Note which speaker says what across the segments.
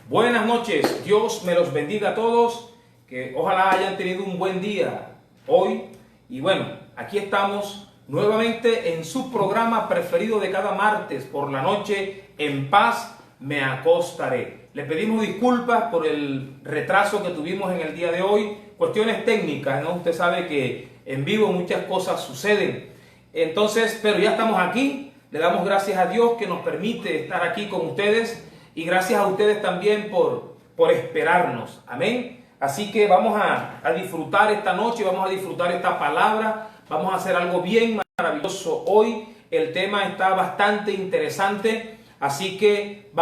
Speaker 1: Buenas noches, Dios me los bendiga a todos, que ojalá hayan tenido un buen día hoy. Y bueno, aquí estamos nuevamente en su programa preferido de cada martes por la noche, En Paz Me Acostaré. Le pedimos disculpas por el retraso que tuvimos en el día de hoy, cuestiones técnicas, ¿no? Usted sabe que en vivo muchas cosas suceden. Entonces, pero ya estamos aquí, le damos gracias a Dios que nos permite estar aquí con ustedes y gracias a ustedes también por esperarnos, amén. Así que vamos a disfrutar esta noche, vamos a disfrutar esta palabra, vamos a hacer algo bien maravilloso hoy. El tema está bastante interesante, así que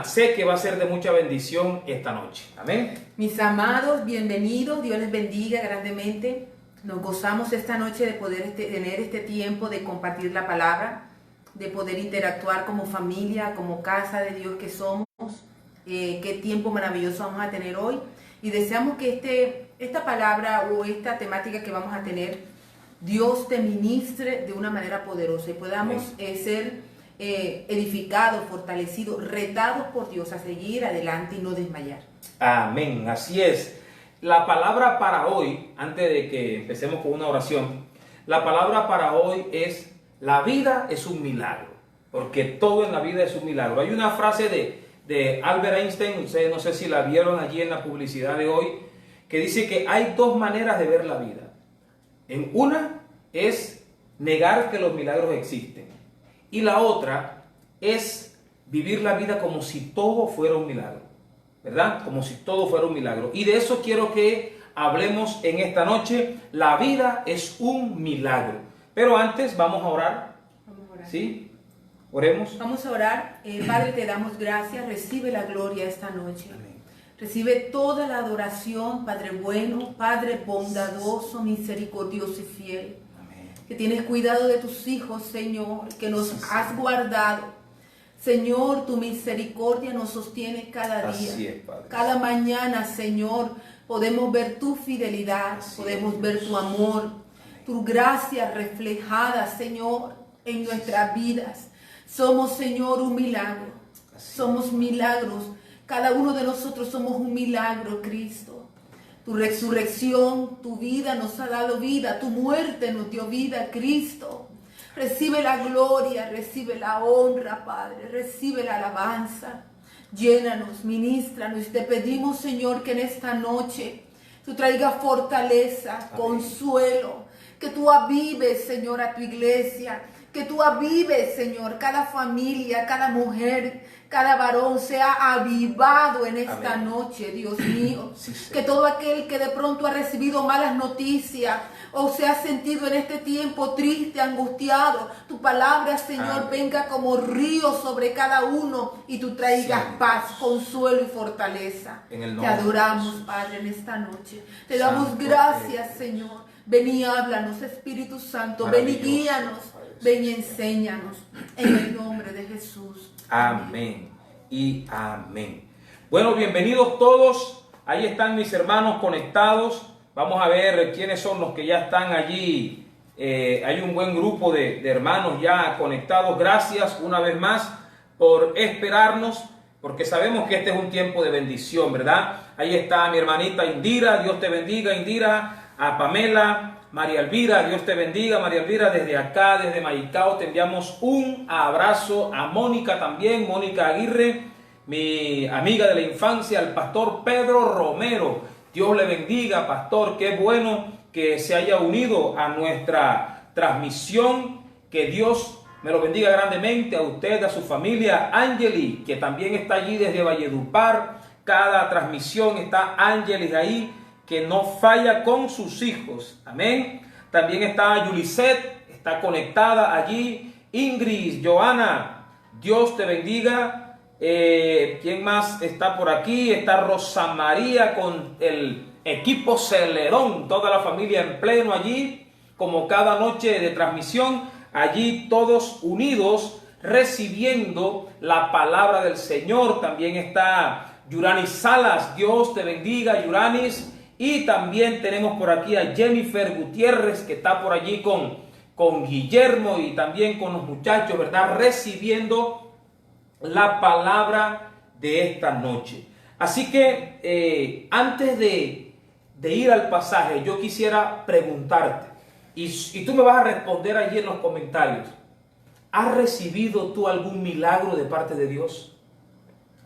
Speaker 1: sé que va a ser de mucha bendición esta noche, amén.
Speaker 2: Mis amados, bienvenidos, Dios les bendiga grandemente. Nos gozamos esta noche de poder tener este tiempo de compartir la palabra, de poder interactuar como familia, como casa de Dios que somos. Qué tiempo maravilloso vamos a tener hoy. Y deseamos que esta palabra o esta temática que vamos a tener, Dios te ministre de una manera poderosa y podamos ser edificados, fortalecidos, retados por Dios a seguir adelante y no desmayar.
Speaker 1: Amén, así es. La palabra para hoy, antes de que empecemos con una oración, la palabra para hoy es: la vida es un milagro, porque todo en la vida es un milagro. Hay una frase de Albert Einstein, ustedes no sé si la vieron allí en la publicidad de hoy, que dice que hay dos maneras de ver la vida. En una es negar que los milagros existen, y la otra es vivir la vida como si todo fuera un milagro, ¿verdad? Como si todo fuera un milagro. Y de eso quiero que hablemos en esta noche. La vida es un milagro. Pero antes vamos a orar.
Speaker 2: Vamos a orar.
Speaker 1: ¿Sí? Oremos.
Speaker 2: Vamos a orar. Padre, te damos gracias. Recibe la gloria esta noche.
Speaker 1: Amén.
Speaker 2: Recibe toda la adoración, Padre bueno, Padre bondadoso, misericordioso y fiel.
Speaker 1: Amén.
Speaker 2: Que tienes cuidado de tus hijos, Señor, que nos has guardado. Señor, tu misericordia nos sostiene cada día.
Speaker 1: Así es, Padre.
Speaker 2: Cada mañana, Señor, podemos ver tu fidelidad, podemos ver tu amor, tu gracia reflejada, Señor, en nuestras vidas. Somos, Señor, un milagro. Somos milagros. Cada uno de nosotros somos un milagro, Cristo. Tu resurrección, tu vida nos ha dado vida. Tu muerte nos dio vida, Cristo. Recibe la gloria, recibe la honra, Padre. Recibe la alabanza. Llénanos, ministranos. Te pedimos, Señor, que en esta noche tú traigas fortaleza,
Speaker 1: amén,
Speaker 2: consuelo. Que tú avives, Señor, a tu iglesia. Que tú avives, Señor, cada familia, cada mujer, cada varón sea avivado en esta
Speaker 1: amén
Speaker 2: noche, Dios mío.
Speaker 1: Sí,
Speaker 2: que todo aquel que de pronto ha recibido malas noticias o se ha sentido en este tiempo triste, angustiado, tu palabra, Señor,
Speaker 1: amén,
Speaker 2: venga como río sobre cada uno y tú traigas
Speaker 1: sí,
Speaker 2: paz, consuelo y fortaleza.
Speaker 1: En el
Speaker 2: Te
Speaker 1: nombre de
Speaker 2: adoramos,
Speaker 1: Jesús.
Speaker 2: Padre, en esta noche. Te damos
Speaker 1: Santo
Speaker 2: gracias,
Speaker 1: eres.
Speaker 2: Señor. Ven y háblanos, Espíritu Santo. Ven y
Speaker 1: Maravilloso,
Speaker 2: guíanos.
Speaker 1: Padre
Speaker 2: Ven y
Speaker 1: Celestial.
Speaker 2: enséñanos. En el nombre de Jesús.
Speaker 1: Amén y amén. Bueno, bienvenidos todos. Ahí están mis hermanos conectados. Vamos a ver quiénes son los que ya están allí. Hay un buen grupo de hermanos ya conectados. Gracias una vez más por esperarnos, porque sabemos que este es un tiempo de bendición, ¿verdad? Ahí está mi hermanita Indira. Dios te bendiga, Indira. A Pamela, María Elvira, Dios te bendiga, María Elvira, desde acá, desde Maicao, te enviamos un abrazo. A Mónica también, Mónica Aguirre, mi amiga de la infancia, al pastor Pedro Romero. Dios le bendiga, pastor, qué bueno que se haya unido a nuestra transmisión. Que Dios me lo bendiga grandemente a usted, a su familia. Angeli, que también está allí desde Valledupar. Cada transmisión está Angeli ahí, que no falla con sus hijos. Amén. También está Yulisette, está conectada allí. Ingrid, Joana, Dios te bendiga. ¿Quién más está por aquí? Está Rosa María con el equipo Celerón, toda la familia en pleno allí, como cada noche de transmisión, allí todos unidos recibiendo la palabra del Señor. También está Yuranis Salas, Dios te bendiga, Yuranis. Y también tenemos por aquí a Jennifer Gutiérrez, que está por allí con Guillermo y también con los muchachos, ¿verdad? Recibiendo la palabra de esta noche. Así que antes de ir al pasaje, yo quisiera preguntarte, y tú me vas a responder allí en los comentarios, ¿has recibido tú algún milagro de parte de Dios?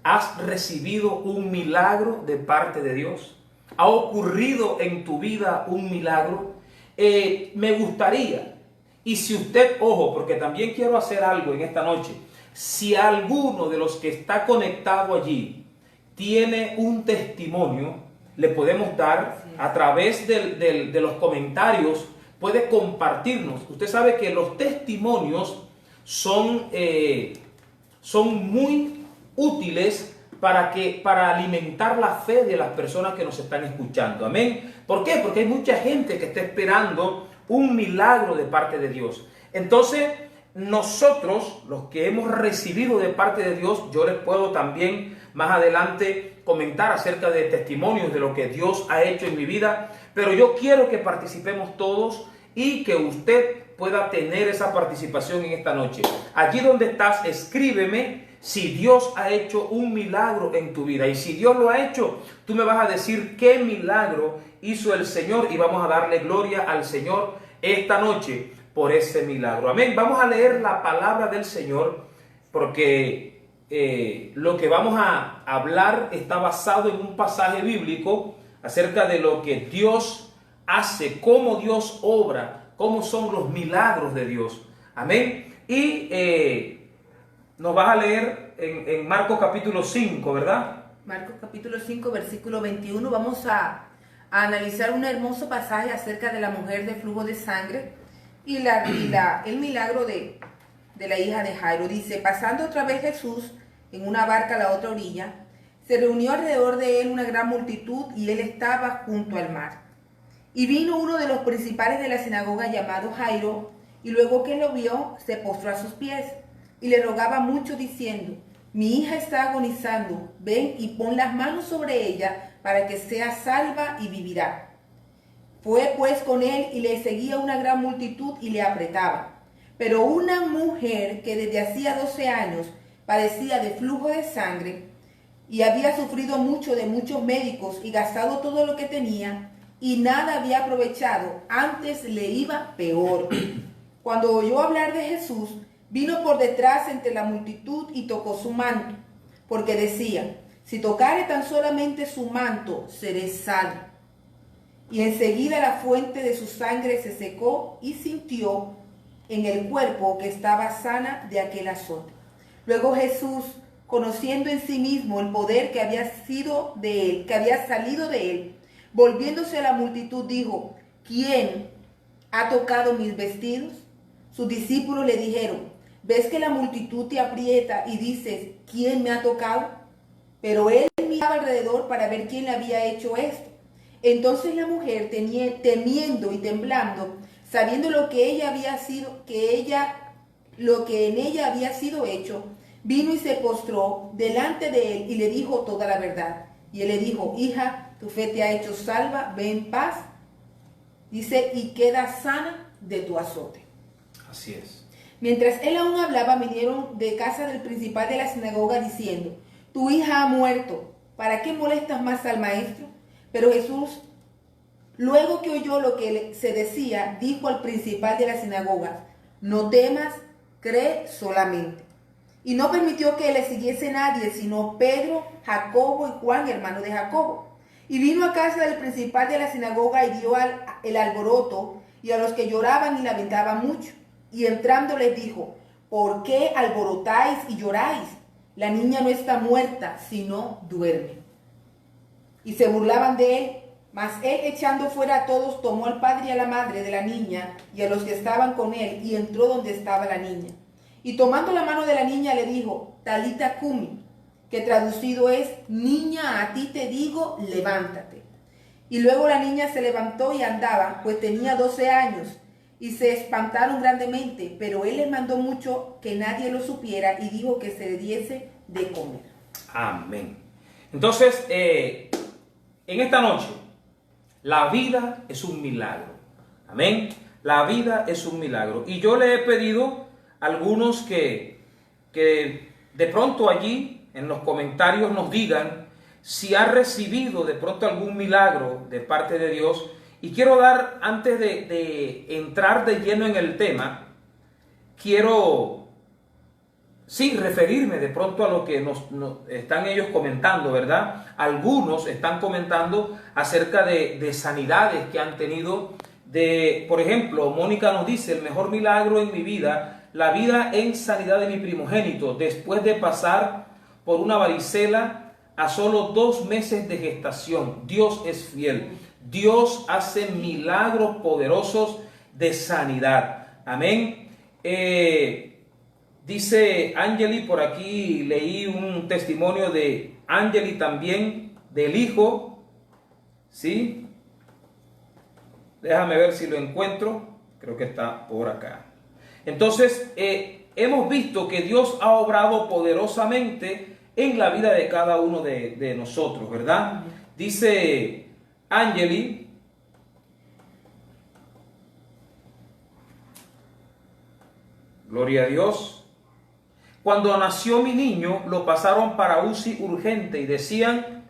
Speaker 1: ¿Has recibido un milagro de parte de Dios? ¿Ha ocurrido en tu vida un milagro? Me gustaría, y si usted, ojo, porque también quiero hacer algo en esta noche, si alguno de los que está conectado allí tiene un testimonio, le podemos dar a través de los comentarios, puede compartirnos. Usted sabe que los testimonios son muy útiles para alimentar la fe de las personas que nos están escuchando. Amén. ¿Por qué? Porque hay mucha gente que está esperando un milagro de parte de Dios. Entonces, nosotros, los que hemos recibido de parte de Dios, yo les puedo también más adelante comentar acerca de testimonios de lo que Dios ha hecho en mi vida, pero yo quiero que participemos todos y que usted pueda tener esa participación en esta noche. Allí donde estás, escríbeme si Dios ha hecho un milagro en tu vida. Y si Dios lo ha hecho, tú me vas a decir qué milagro hizo el Señor y vamos a darle gloria al Señor esta noche por ese milagro. Amén. Vamos a leer la palabra del Señor porque lo que vamos a hablar está basado en un pasaje bíblico acerca de lo que Dios hace, cómo Dios obra, cómo son los milagros de Dios. Amén. Y nos vas a leer en Marcos capítulo 5, ¿verdad?
Speaker 2: Marcos capítulo 5, versículo 21. Vamos a analizar un hermoso pasaje acerca de la mujer de flujo de sangre y el milagro de la hija de Jairo. Dice: pasando otra vez Jesús en una barca a la otra orilla, se reunió alrededor de él una gran multitud y él estaba junto al mar. Y vino uno de los principales de la sinagoga llamado Jairo, y luego que lo vio, se postró a sus pies y le rogaba mucho diciendo: mi hija está agonizando, ven y pon las manos sobre ella para que sea salva y vivirá. Fue pues con él y le seguía una gran multitud y le apretaba. Pero una mujer que desde hacía 12 años padecía de flujo de sangre y había sufrido mucho de muchos médicos y gastado todo lo que tenía y nada había aprovechado, antes le iba peor. Cuando oyó hablar de Jesús, vino por detrás entre la multitud y tocó su manto, porque decía: si tocare tan solamente su manto, seré salvo. Y enseguida la fuente de su sangre se secó y sintió en el cuerpo que estaba sana de aquel azote. Luego Jesús, conociendo en sí mismo el poder que había salido de él, volviéndose a la multitud, dijo: ¿quién ha tocado mis vestidos? Sus discípulos le dijeron: ¿ves que la multitud te aprieta y dices: ¿quién me ha tocado? Pero él miraba alrededor para ver quién le había hecho esto. Entonces la mujer, temiendo y temblando, sabiendo lo que en ella había sido hecho, vino y se postró delante de él y le dijo toda la verdad. Y él le dijo: hija, tu fe te ha hecho salva, ve en paz. Dice: y queda sana de tu azote.
Speaker 1: Así es.
Speaker 2: Mientras él aún hablaba, vinieron de casa del principal de la sinagoga diciendo: tu hija ha muerto, ¿para qué molestas más al maestro? Pero Jesús, luego que oyó lo que se decía, dijo al principal de la sinagoga: no temas, cree solamente. Y no permitió que le siguiese nadie, sino Pedro, Jacobo y Juan, hermano de Jacobo. Y vino a casa del principal de la sinagoga y dio el alboroto y a los que lloraban y lamentaban mucho. Y entrando les dijo: ¿por qué alborotáis y lloráis? La niña no está muerta, sino duerme. Y se burlaban de él, mas él, echando fuera a todos, tomó al padre y a la madre de la niña y a los que estaban con él, y entró donde estaba la niña. Y tomando la mano de la niña le dijo: Talita cumi, que traducido es: niña, a ti te digo, levántate. Y luego la niña se levantó y andaba, pues tenía 12 años, y se espantaron grandemente, pero él les mandó mucho que nadie lo supiera y dijo que se le diese de comer.
Speaker 1: Amén. Entonces, en esta noche, la vida es un milagro. Amén. La vida es un milagro. Y yo le he pedido a algunos que de pronto allí en los comentarios nos digan si ha recibido de pronto algún milagro de parte de Dios. Y quiero dar, antes de entrar de lleno en el tema, quiero, sí, referirme de pronto a lo que nos están ellos comentando, ¿verdad? Algunos están comentando acerca de sanidades que han tenido. Por ejemplo, Mónica nos dice: el mejor milagro en mi vida, la vida en sanidad de mi primogénito, después de pasar por una varicela a solo 2 meses de gestación. Dios es fiel. Dios hace milagros poderosos de sanidad. Amén. Dice Angeli, por aquí leí un testimonio de Angeli también, del hijo, ¿sí? Déjame ver si lo encuentro, creo que está por acá. Entonces, hemos visto que Dios ha obrado poderosamente en la vida de cada uno de nosotros, ¿verdad? Dice Angeli: gloria a Dios. Cuando nació mi niño, lo pasaron para UCI urgente y decían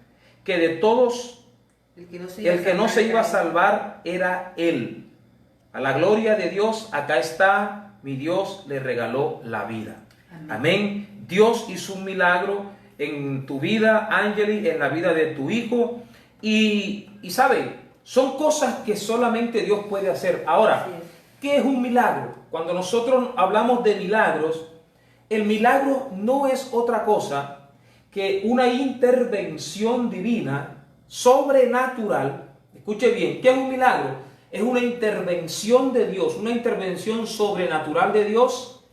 Speaker 1: que de todos, el que no se iba a salvar era él. A la gloria de Dios, acá está, mi Dios le regaló la vida. Amén. Amén. Dios hizo un milagro en tu vida, Angeli, en la vida de tu hijo. Y sabe, son cosas que solamente Dios puede hacer. Ahora, ¿qué es un milagro? Cuando nosotros hablamos de milagros, el milagro no es otra cosa que una intervención divina, sobrenatural. Escuche bien, ¿qué es un milagro? Es una intervención de Dios, una intervención sobrenatural de Dios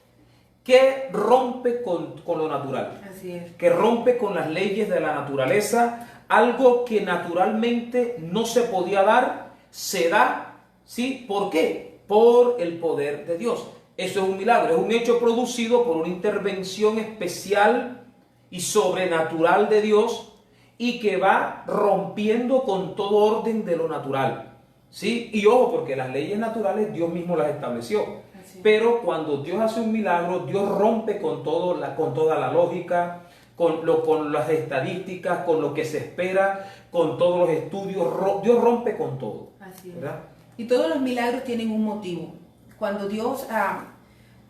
Speaker 1: que rompe con lo natural. Así es. Que rompe con las leyes de la naturaleza. Algo que naturalmente no se podía dar, se da, ¿sí? ¿Por qué? Por el poder de Dios. Eso es un milagro, es un hecho producido por una intervención especial y sobrenatural de Dios, y que va rompiendo con todo orden de lo natural, ¿sí? Y ojo, porque las leyes naturales Dios mismo las estableció. Pero cuando Dios hace un milagro, Dios rompe con toda la lógica, con las estadísticas, con lo que se espera, con todos los estudios. Dios rompe con todo.
Speaker 2: Así es. ¿Verdad? Y todos los milagros tienen un motivo. Cuando Dios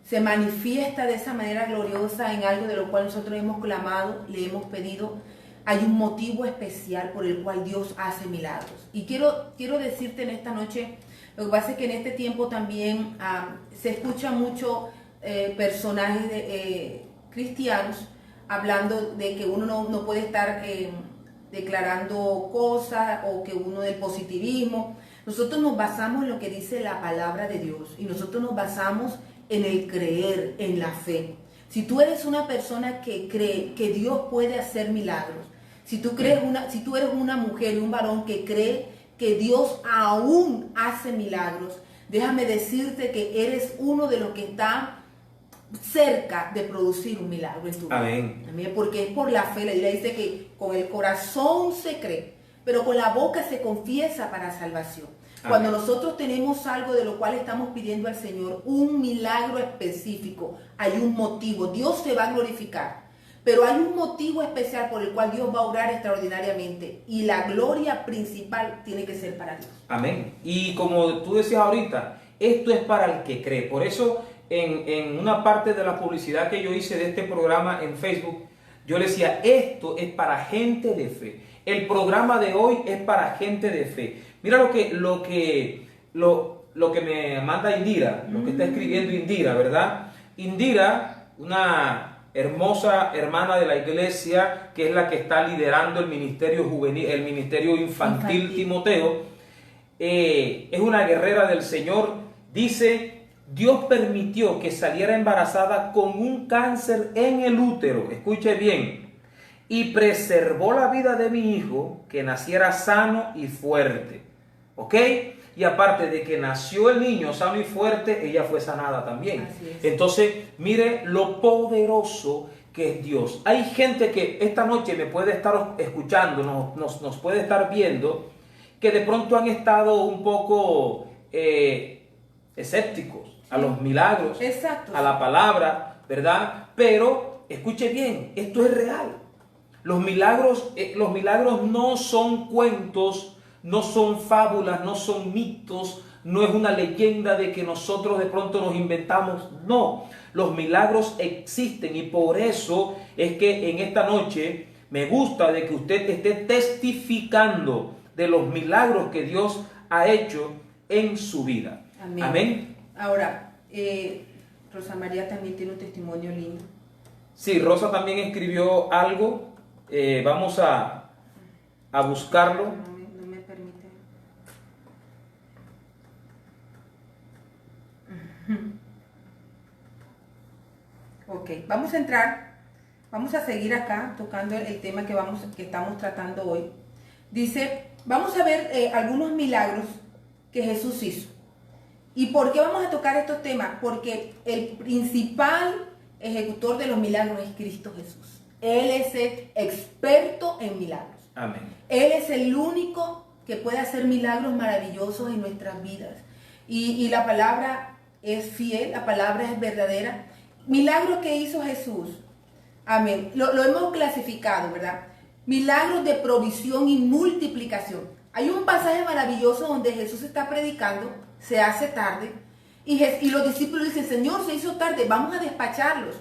Speaker 2: se manifiesta de esa manera gloriosa en algo de lo cual nosotros hemos clamado, le hemos pedido, hay un motivo especial por el cual Dios hace milagros. Y quiero decirte en esta noche, lo que pasa es que en este tiempo también se escucha mucho personajes cristianos hablando de que uno no puede estar declarando cosas, o que uno del positivismo. Nosotros nos basamos en lo que dice la palabra de Dios, y nosotros nos basamos en el creer, en la fe. Si tú eres una persona que cree que Dios puede hacer milagros, si tú eres una mujer y un varón que cree que Dios aún hace milagros, déjame decirte que eres uno de los que está cerca de producir un milagro en tu vida.
Speaker 1: Amén.
Speaker 2: Amén. Porque es por la fe. La Biblia dice que con el corazón se cree, pero con la boca se confiesa para salvación. Amén. Cuando nosotros tenemos algo de lo cual estamos pidiendo al Señor, un milagro específico, hay un motivo. Dios se va a glorificar, pero hay un motivo especial por el cual Dios va a obrar extraordinariamente, y la gloria principal tiene que ser para Dios.
Speaker 1: Amén. Y como tú decías ahorita, esto es para el que cree. Por eso, en una parte de la publicidad que yo hice de este programa en Facebook, yo le decía: esto es para gente de fe. El programa de hoy es para gente de fe. Mira lo que me manda Indira, lo que está escribiendo Indira, ¿verdad? Indira, una hermosa hermana de la iglesia, que es la que está liderando el ministerio juvenil, el ministerio infantil. Timoteo, es una guerrera del Señor. Dice: Dios permitió que saliera embarazada con un cáncer en el útero, escuche bien, y preservó la vida de mi hijo, que naciera sano y fuerte. ¿Ok? Y aparte de que nació el niño sano y fuerte, ella fue sanada también. Entonces, mire lo poderoso que es Dios. Hay gente que esta noche me puede estar escuchando, nos puede estar viendo, que de pronto han estado un poco escépticos a los milagros, a la palabra, ¿verdad? Pero escuche bien, esto es real. Los milagros no son cuentos, no son fábulas, no son mitos, no es una leyenda de que nosotros de pronto nos inventamos. No, los milagros existen y por eso es que en esta noche me gusta de que usted esté testificando de los milagros que Dios ha hecho en su vida.
Speaker 2: Amén.
Speaker 1: Amén.
Speaker 2: Ahora, Rosa María también tiene un testimonio lindo.
Speaker 1: Sí, Rosa también escribió algo. Vamos a buscarlo.
Speaker 2: No me permite. Ok, vamos a entrar, vamos a seguir acá tocando el tema que estamos tratando hoy. Dice, vamos a ver algunos milagros que Jesús hizo. ¿Y por qué vamos a tocar estos temas? Porque el principal ejecutor de los milagros es Cristo Jesús. Él es el experto en milagros.
Speaker 1: Amén.
Speaker 2: Él es el único que puede hacer milagros maravillosos en nuestras vidas. Y la palabra es fiel, la palabra es verdadera. Milagros que hizo Jesús. Amén. Lo hemos clasificado, ¿verdad? Milagros de provisión y multiplicación. Hay un pasaje maravilloso donde Jesús está predicando, se hace tarde, y los discípulos dicen, Señor, se hizo tarde, vamos a despacharlos.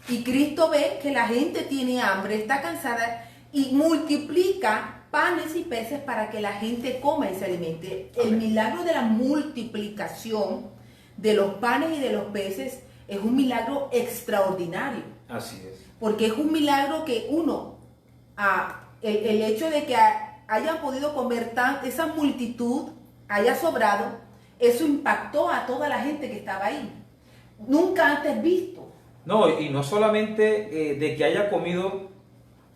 Speaker 2: Y Cristo ve que la gente tiene hambre, está cansada, y multiplica panes y peces para que la gente coma y se alimente. El milagro de la multiplicación de los panes y de los peces es un milagro extraordinario.
Speaker 1: Así es.
Speaker 2: Porque es un milagro que el hecho de que hayan podido comer esa multitud, haya sobrado, eso impactó a toda la gente que estaba ahí. Nunca antes visto.
Speaker 1: No, y no solamente de que haya comido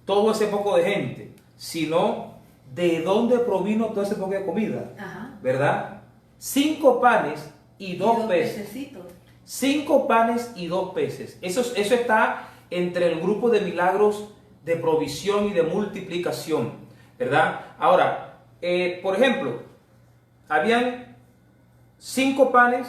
Speaker 1: todo ese poco de gente, sino de dónde provino todo ese poco de comida.
Speaker 2: Ajá.
Speaker 1: ¿Verdad? 5 panes y 2 peces.
Speaker 2: Pececitos.
Speaker 1: 5 panes y 2 peces. Eso está entre el grupo de milagros de provisión y de multiplicación, ¿verdad? Ahora, por ejemplo, habían 5 panes,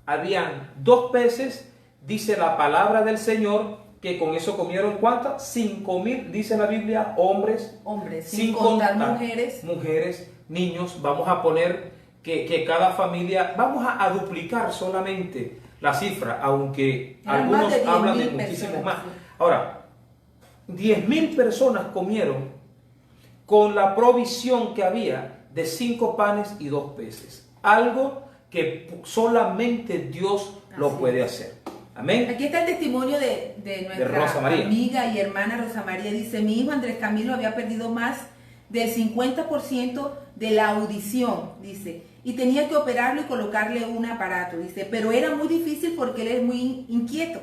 Speaker 1: habían 2 peces, dice la palabra del Señor que con eso comieron ¿cuántas? 5,000, dice la Biblia, hombres,
Speaker 2: sin contar
Speaker 1: mujeres, niños. Vamos a poner que cada familia, vamos a duplicar solamente la cifra, aunque algunos hablan de muchísimos más. Ahora, 10,000 personas comieron con la provisión que había de 5 panes y 2 peces. Algo que solamente Dios lo puede hacer. Amén.
Speaker 2: Aquí está el testimonio de nuestra
Speaker 1: Rosa María,
Speaker 2: amiga y hermana Rosa María. Dice, mi hijo Andrés Camilo había perdido más del 50% de la audición, dice, y tenía que operarlo y colocarle un aparato, dice, pero era muy difícil porque él es muy inquieto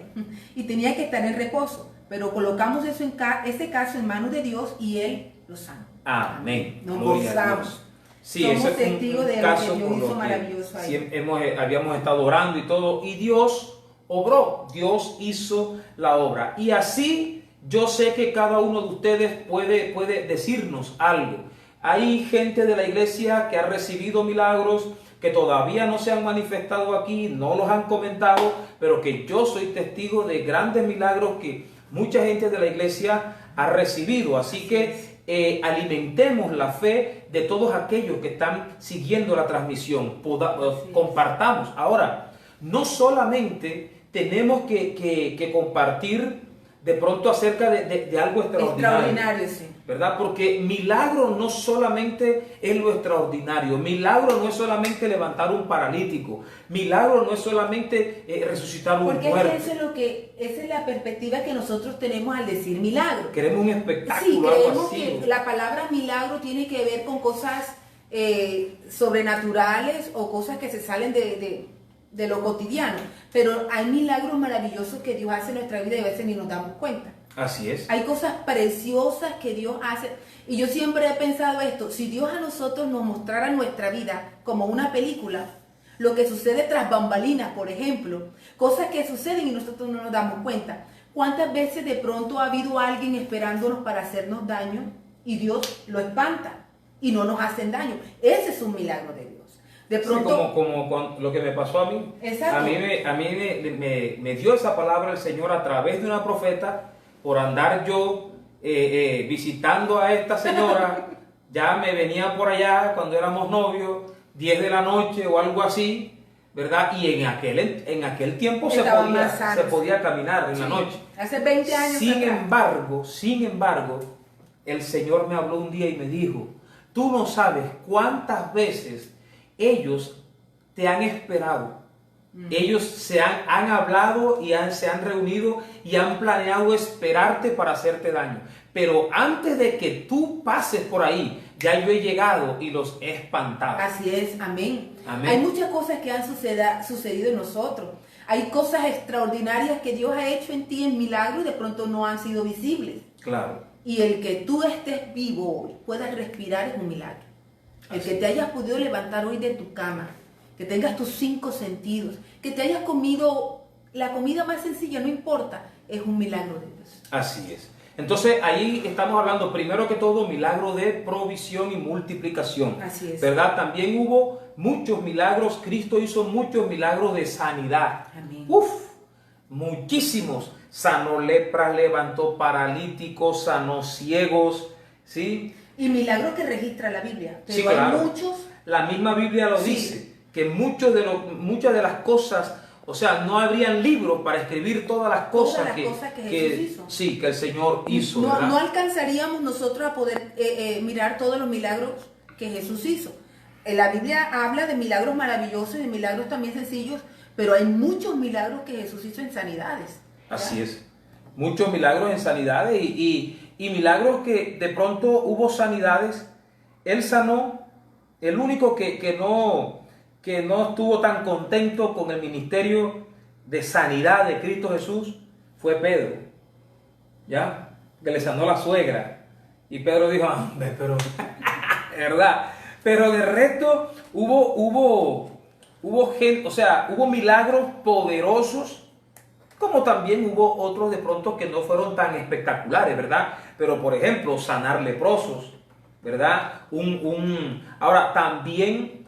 Speaker 2: y tenía que estar en reposo, pero colocamos ese caso en manos de Dios y él lo sanó.
Speaker 1: Amén.
Speaker 2: Nos gozamos.
Speaker 1: Sí,
Speaker 2: somos
Speaker 1: eso es
Speaker 2: testigos de lo que Dios hizo maravilloso ahí.
Speaker 1: Habíamos estado orando y todo, y Dios obró, Dios hizo la obra. Y así yo sé que cada uno de ustedes puede decirnos algo. Hay gente de la iglesia que ha recibido milagros, que todavía no se han manifestado aquí, no los han comentado, pero que yo soy testigo de grandes milagros que mucha gente de la iglesia ha recibido. Así que alimentemos la fe de todos aquellos que están siguiendo la transmisión. Compartamos. Ahora, no solamente tenemos que compartir de pronto acerca de algo extraordinario,
Speaker 2: sí.
Speaker 1: ¿verdad? Porque milagro no solamente es lo extraordinario, milagro no es solamente levantar un paralítico, milagro no es solamente resucitar un muerto.
Speaker 2: Porque esa es la perspectiva que nosotros tenemos al decir milagro.
Speaker 1: Queremos un espectáculo.
Speaker 2: Sí, creemos que la palabra milagro tiene que ver con cosas sobrenaturales o cosas que se salen de lo cotidiano, pero hay milagros maravillosos que Dios hace en nuestra vida y a veces ni nos damos cuenta.
Speaker 1: Así es.
Speaker 2: Hay cosas preciosas que Dios hace, y yo siempre he pensado esto: si Dios a nosotros nos mostrara nuestra vida como una película, lo que sucede tras bambalinas, por ejemplo, cosas que suceden y nosotros no nos damos cuenta. ¿Cuántas veces de pronto ha habido alguien esperándonos para hacernos daño y Dios lo espanta y no nos hacen daño? Ese es un milagro de Dios. De pronto,
Speaker 1: sí, como lo que me pasó a mí.
Speaker 2: Exacto.
Speaker 1: A mí me dio esa palabra el Señor a través de una profeta por andar yo visitando a esta señora, ya me venía por allá cuando éramos novios, 10 de la noche o algo así, ¿verdad? Y en aquel tiempo se podía caminar en la noche.
Speaker 2: Hace 20 años.
Speaker 1: Sin embargo, el Señor me habló un día y me dijo, tú no sabes cuántas veces ellos te han esperado. Ellos han hablado y se han reunido y han planeado esperarte para hacerte daño. Pero antes de que tú pases por ahí, ya yo he llegado y los he espantado.
Speaker 2: Así es, amén.
Speaker 1: Amén.
Speaker 2: Hay muchas cosas que han sucedido en nosotros. Hay cosas extraordinarias que Dios ha hecho en ti en milagro y de pronto no han sido visibles.
Speaker 1: Claro.
Speaker 2: Y el que tú estés vivo hoy, puedas respirar es un milagro. El que te hayas podido levantar hoy de tu cama, que tengas tus 5 sentidos, que te hayas comido la comida más sencilla, no importa, es un milagro de Dios.
Speaker 1: Así es. Entonces ahí estamos hablando primero que todo milagro de provisión y multiplicación.
Speaker 2: Así es.
Speaker 1: ¿Verdad? También hubo muchos milagros, Cristo hizo muchos milagros de sanidad.
Speaker 2: Amén.
Speaker 1: Muchísimos. Sanó lepras, levantó paralíticos, sanó ciegos, ¿sí?
Speaker 2: Y milagros que registra la Biblia. Pero
Speaker 1: sí, claro.
Speaker 2: hay muchos.
Speaker 1: La misma Biblia lo dice, que muchas de las cosas, o sea, no habrían libros para escribir todas las cosas que
Speaker 2: Jesús hizo.
Speaker 1: Sí, que el Señor hizo.
Speaker 2: No alcanzaríamos nosotros a poder mirar todos los milagros que Jesús hizo. La Biblia habla de milagros maravillosos y de milagros también sencillos, pero hay muchos milagros que Jesús hizo en sanidades. ¿verdad?
Speaker 1: Así es. Muchos milagros en sanidades y milagros que de pronto hubo sanidades. Él sanó. El único que no estuvo tan contento con el ministerio de sanidad de Cristo Jesús fue Pedro, ¿ya? Que le sanó la suegra. Y Pedro dijo, hombre, pero, ¿verdad? Pero de resto hubo gente, o sea, hubo milagros poderosos, como también hubo otros de pronto que no fueron tan espectaculares, ¿verdad? Pero por ejemplo, sanar leprosos, ¿verdad? Ahora también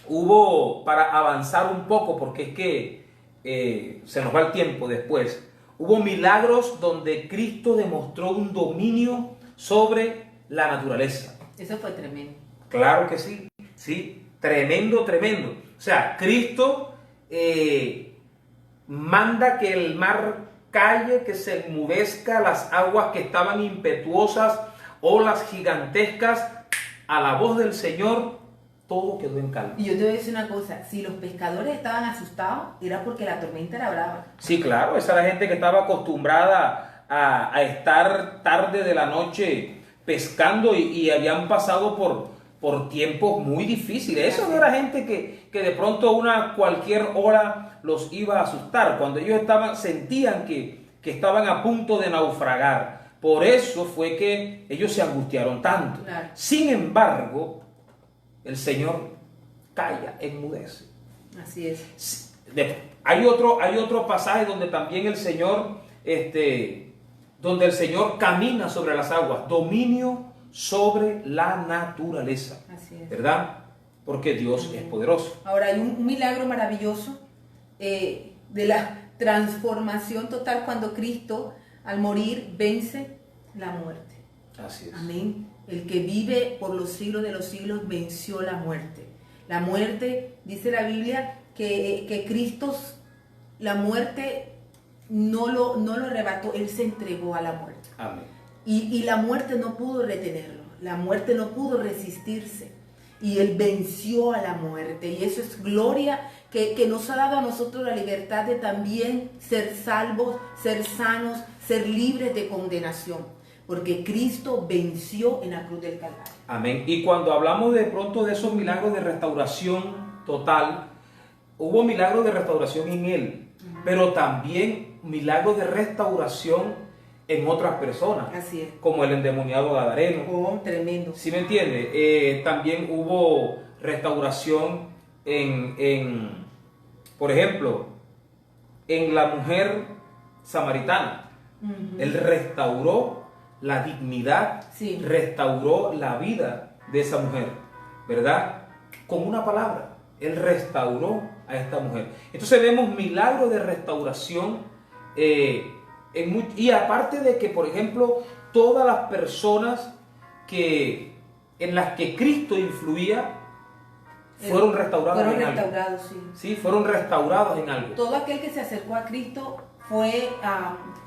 Speaker 1: hubo, para avanzar un poco, porque es que se nos va el tiempo después, hubo milagros donde Cristo demostró un dominio sobre la naturaleza.
Speaker 2: Eso fue tremendo.
Speaker 1: Claro que sí, sí, tremendo. O sea, Cristo manda que el mar calle, que se enmudezca, las aguas que estaban impetuosas, olas gigantescas, a la voz del Señor, todo quedó en calma.
Speaker 2: Y yo te voy a decir una cosa, si los pescadores estaban asustados, era porque la tormenta era brava.
Speaker 1: Sí, claro, esa era la gente que estaba acostumbrada a estar tarde de la noche pescando y habían pasado por tiempos muy difíciles. Eso no era gente que de pronto cualquier hora los iba a asustar. Cuando ellos sentían que estaban a punto de naufragar. Por eso fue que ellos se angustiaron tanto.
Speaker 2: Claro.
Speaker 1: Sin embargo, el Señor calla, enmudece.
Speaker 2: Así es.
Speaker 1: Hay otro pasaje donde también el Señor, donde el Señor camina sobre las aguas, dominio sobre la naturaleza.
Speaker 2: Así es.
Speaker 1: ¿Verdad? Porque Dios es poderoso.
Speaker 2: Ahora hay un milagro maravilloso de la transformación total cuando Cristo al morir vence la muerte.
Speaker 1: Así es.
Speaker 2: Amén. El que vive por los siglos de los siglos venció la muerte. La muerte, dice la Biblia, que Cristo, la muerte no lo arrebató, Él se entregó a la muerte.
Speaker 1: Amén.
Speaker 2: Y la muerte no pudo retenerlo, la muerte no pudo resistirse. Y Él venció a la muerte. Y eso es gloria que nos ha dado a nosotros la libertad de también ser salvos, ser sanos, ser libres de condenación. Porque Cristo venció en la cruz del Calvario.
Speaker 1: Amén. Y cuando hablamos de pronto de esos milagros de restauración total, hubo milagros de restauración en Él, pero también milagros de restauración en otras personas.
Speaker 2: Así es.
Speaker 1: Como el endemoniado gadareno.
Speaker 2: Oh, tremendo.
Speaker 1: ¿Sí me entiende? También hubo restauración por ejemplo, en la mujer samaritana. Él restauró la dignidad,
Speaker 2: sí,
Speaker 1: restauró la vida de esa mujer, ¿verdad? Con una palabra, Él restauró a esta mujer. Entonces vemos milagros de restauración y aparte de que, por ejemplo, todas las personas en las que Cristo influía fueron restaurados en algo.
Speaker 2: Sí.
Speaker 1: Sí, fueron restaurados en algo.
Speaker 2: Todo aquel que se acercó a Cristo fue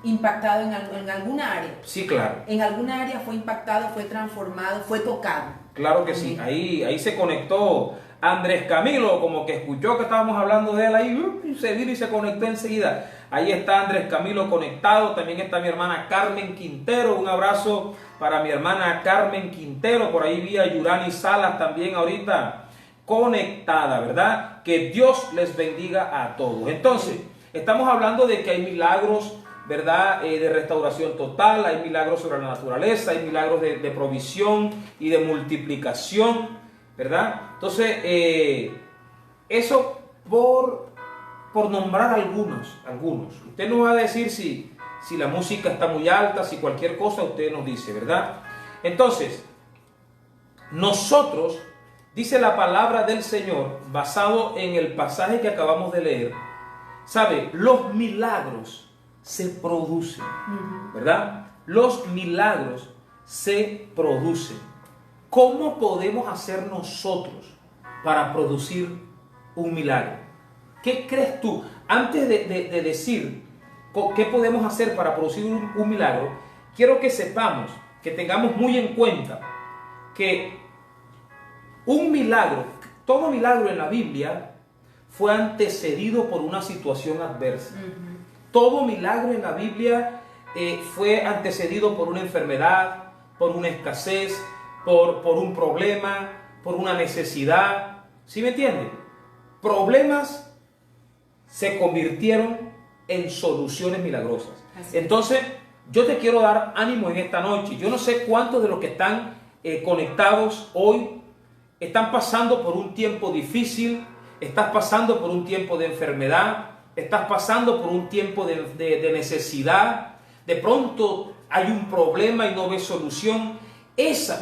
Speaker 2: impactado en alguna área.
Speaker 1: Sí, claro.
Speaker 2: En alguna área fue impactado, fue transformado, fue tocado.
Speaker 1: Claro que sí. Ahí se conectó Andrés Camilo, como que escuchó que estábamos hablando de él ahí, se vino y se conectó enseguida. Ahí está Andrés Camilo conectado. También está mi hermana Carmen Quintero. Un abrazo para mi hermana Carmen Quintero. Por ahí vi a Yurani Salas también ahorita conectada, ¿verdad? Que Dios les bendiga a todos. Entonces, estamos hablando de que hay milagros, ¿verdad? De restauración total, hay milagros sobre la naturaleza, hay milagros de provisión y de multiplicación, ¿verdad? Entonces, eso por nombrar algunos. Usted nos va a decir si la música está muy alta, si cualquier cosa usted nos dice, ¿verdad? Entonces, nosotros, dice la palabra del Señor, basado en el pasaje que acabamos de leer, ¿sabe? Los milagros se producen, ¿verdad? Los milagros se producen. ¿Cómo podemos hacer nosotros para producir un milagro? ¿Qué crees tú? Antes de decir qué podemos hacer para producir un milagro, quiero que sepamos, que tengamos muy en cuenta que un milagro, todo milagro en la Biblia fue antecedido por una situación adversa. Todo milagro en la Biblia fue antecedido por una enfermedad, por una escasez, por un problema, por una necesidad. ¿Sí me entienden? Problemas se convirtieron en soluciones milagrosas. Entonces, yo te quiero dar ánimo en esta noche. Yo no sé cuántos de los que están conectados hoy están pasando por un tiempo difícil, estás pasando por un tiempo de enfermedad, estás pasando por un tiempo de necesidad, de pronto hay un problema y no ves solución.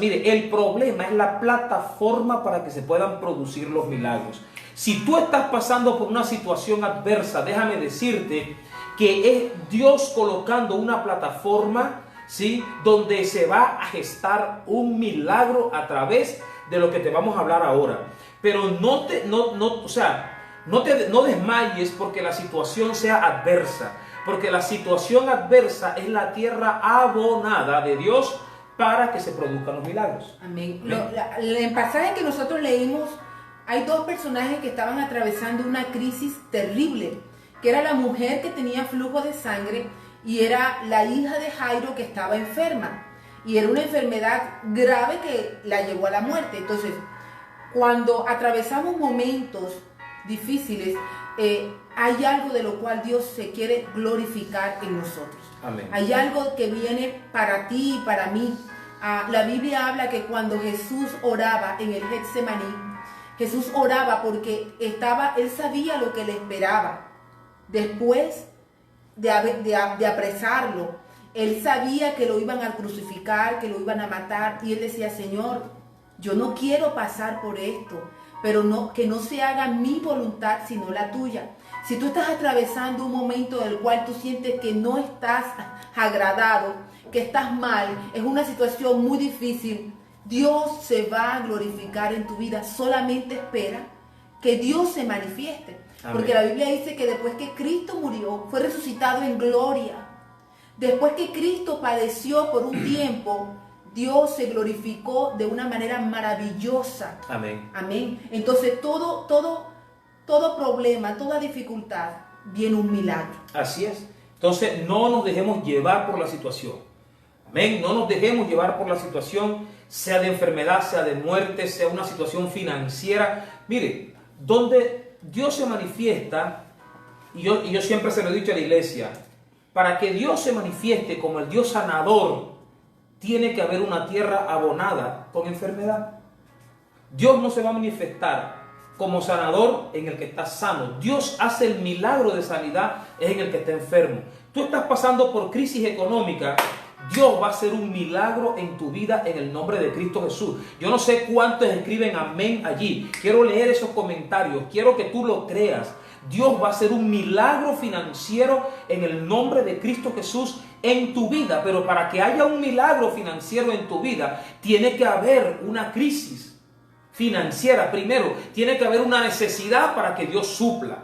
Speaker 1: Mire, el problema es la plataforma para que se puedan producir los milagros. Si tú estás pasando por una situación adversa, déjame decirte que es Dios colocando una plataforma, ¿sí?, donde se va a gestar un milagro a través de lo que te vamos a hablar ahora. Pero no desmayes porque la situación sea adversa, porque la situación adversa es la tierra abonada de Dios para que se produzcan los milagros.
Speaker 2: Amén. El pasaje que nosotros leímos, hay dos personajes que estaban atravesando una crisis terrible, que era la mujer que tenía flujo de sangre y era la hija de Jairo que estaba enferma. Y era una enfermedad grave que la llevó a la muerte. Entonces, cuando atravesamos momentos difíciles, hay algo de lo cual Dios se quiere glorificar en nosotros.
Speaker 1: Amén. Hay
Speaker 2: algo que viene para ti y para mí. La Biblia habla que cuando Jesús oraba en el Getsemaní, Jesús oraba porque él sabía lo que le esperaba. Después de apresarlo, él sabía que lo iban a crucificar, que lo iban a matar, y él decía: Señor, yo no quiero pasar por esto, pero que no se haga mi voluntad sino la tuya. Si tú estás atravesando un momento en el cual tú sientes que no estás agradado, que estás mal, es una situación muy difícil, Dios se va a glorificar en tu vida. Solamente espera que Dios se manifieste. Amén. Porque la Biblia dice que después que Cristo murió, fue resucitado en gloria. Después que Cristo padeció por un tiempo, Dios se glorificó de una manera maravillosa.
Speaker 1: Amén.
Speaker 2: Amén. Entonces todo problema, toda dificultad, viene un milagro.
Speaker 1: Así es. Entonces no nos dejemos llevar por la situación. Amén. No nos dejemos llevar por la situación, sea de enfermedad, sea de muerte, sea una situación financiera. Mire, donde Dios se manifiesta, y yo siempre se lo he dicho a la iglesia, para que Dios se manifieste como el Dios sanador, tiene que haber una tierra abonada con enfermedad. Dios no se va a manifestar como sanador en el que está sano. Dios hace el milagro de sanidad en el que está enfermo. Tú estás pasando por crisis económica, Dios va a hacer un milagro en tu vida en el nombre de Cristo Jesús. Yo no sé cuántos escriben amén allí. Quiero leer esos comentarios. Quiero que tú lo creas. Dios va a hacer un milagro financiero en el nombre de Cristo Jesús en tu vida, pero para que haya un milagro financiero en tu vida, tiene que haber una crisis financiera primero, tiene que haber una necesidad para que Dios supla.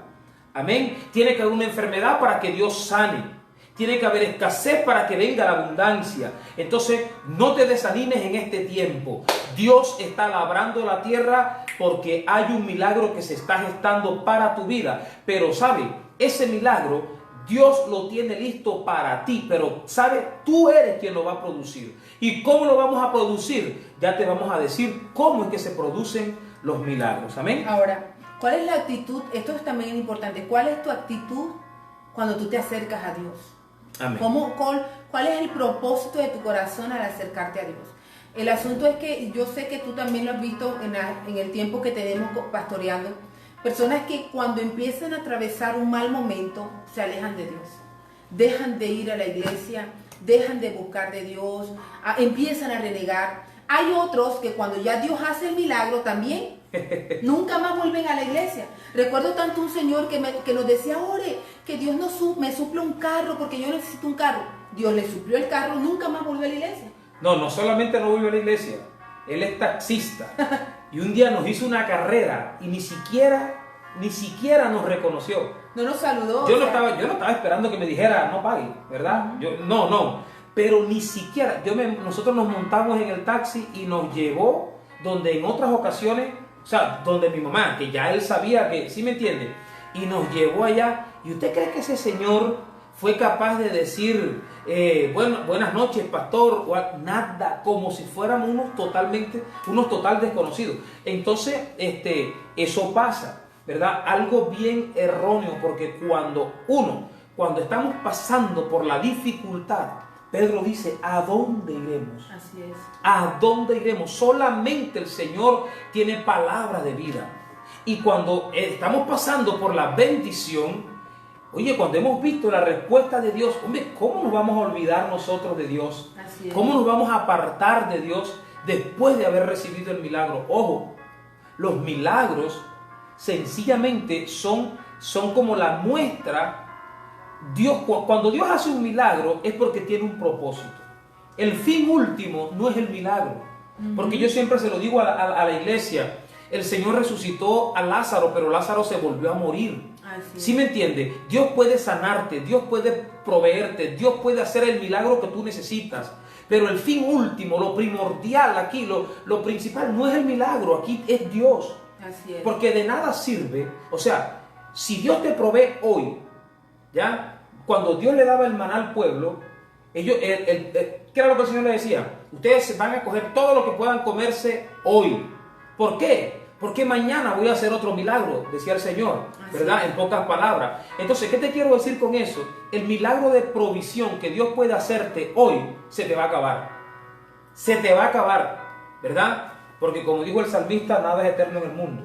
Speaker 1: Amén. Tiene que haber una enfermedad para que Dios sane. Tiene que haber escasez para que venga la abundancia. Entonces, no te desanimes en este tiempo. Dios está labrando la tierra porque hay un milagro que se está gestando para tu vida. Pero, ¿sabe? Ese milagro Dios lo tiene listo para ti. Pero, ¿sabe? Tú eres quien lo va a producir. ¿Y cómo lo vamos a producir? Ya te vamos a decir cómo es que se producen los milagros. Amén.
Speaker 2: Ahora, ¿cuál es la actitud? Esto es también importante. ¿Cuál es tu actitud cuando tú te acercas a Dios?
Speaker 1: Amén.
Speaker 2: ¿Cuál es el propósito de tu corazón al acercarte a Dios? El asunto es que yo sé que tú también lo has visto en el tiempo que tenemos pastoreando. Personas que cuando empiezan a atravesar un mal momento se alejan de Dios. Dejan de ir a la iglesia, dejan de buscar de Dios, empiezan a renegar. Hay otros que cuando ya Dios hace el milagro también nunca más vuelven a la iglesia. Recuerdo tanto un señor que nos decía, ore, que Dios me suple un carro porque yo necesito un carro. Dios le suplió el carro, nunca más volvió a la iglesia.
Speaker 1: No solamente no volvió a la iglesia, él es taxista. Y un día nos hizo una carrera y ni siquiera nos reconoció.
Speaker 2: No nos saludó.
Speaker 1: Yo no estaba esperando que me dijera, no pague, ¿verdad? Pero ni siquiera, nosotros nos montamos en el taxi y nos llevó donde en otras ocasiones, o sea, donde mi mamá, que ya él sabía que, ¿sí me entiende? Y nos llevó allá. ¿Y usted cree que ese señor fue capaz de decir, buenas noches, pastor? O nada, como si fuéramos unos total desconocidos. Entonces, eso pasa, ¿verdad? Algo bien erróneo, porque cuando estamos pasando por la dificultad, Pedro dice, ¿a dónde iremos?
Speaker 2: Así es.
Speaker 1: ¿A dónde iremos? Solamente el Señor tiene palabra de vida. Y cuando estamos pasando por la bendición, oye, cuando hemos visto la respuesta de Dios, hombre, ¿cómo nos vamos a olvidar nosotros de Dios?
Speaker 2: Así es.
Speaker 1: ¿Cómo nos vamos a apartar de Dios después de haber recibido el milagro? Ojo, los milagros sencillamente son como la muestra. Cuando Dios hace un milagro es porque tiene un propósito. El fin último no es el milagro. Porque yo siempre se lo digo a la iglesia. El Señor resucitó a Lázaro, pero Lázaro se volvió a morir. ¿Sí me entiende? Dios puede sanarte, Dios puede proveerte, Dios puede hacer el milagro que tú necesitas. Pero el fin último, lo primordial aquí, lo principal no es el milagro, aquí es Dios.
Speaker 2: Así es.
Speaker 1: Porque de nada sirve, o sea, si Dios te provee hoy, ¿ya? Cuando Dios le daba el maná al pueblo, ¿qué era lo que el Señor le decía? Ustedes van a coger todo lo que puedan comerse hoy. ¿Por qué? Porque mañana voy a hacer otro milagro, decía el Señor, ¿verdad? En pocas palabras. Entonces, ¿qué te quiero decir con eso? El milagro de provisión que Dios puede hacerte hoy, se te va a acabar. Se te va a acabar, ¿verdad? Porque como dijo el salmista, nada es eterno en el mundo.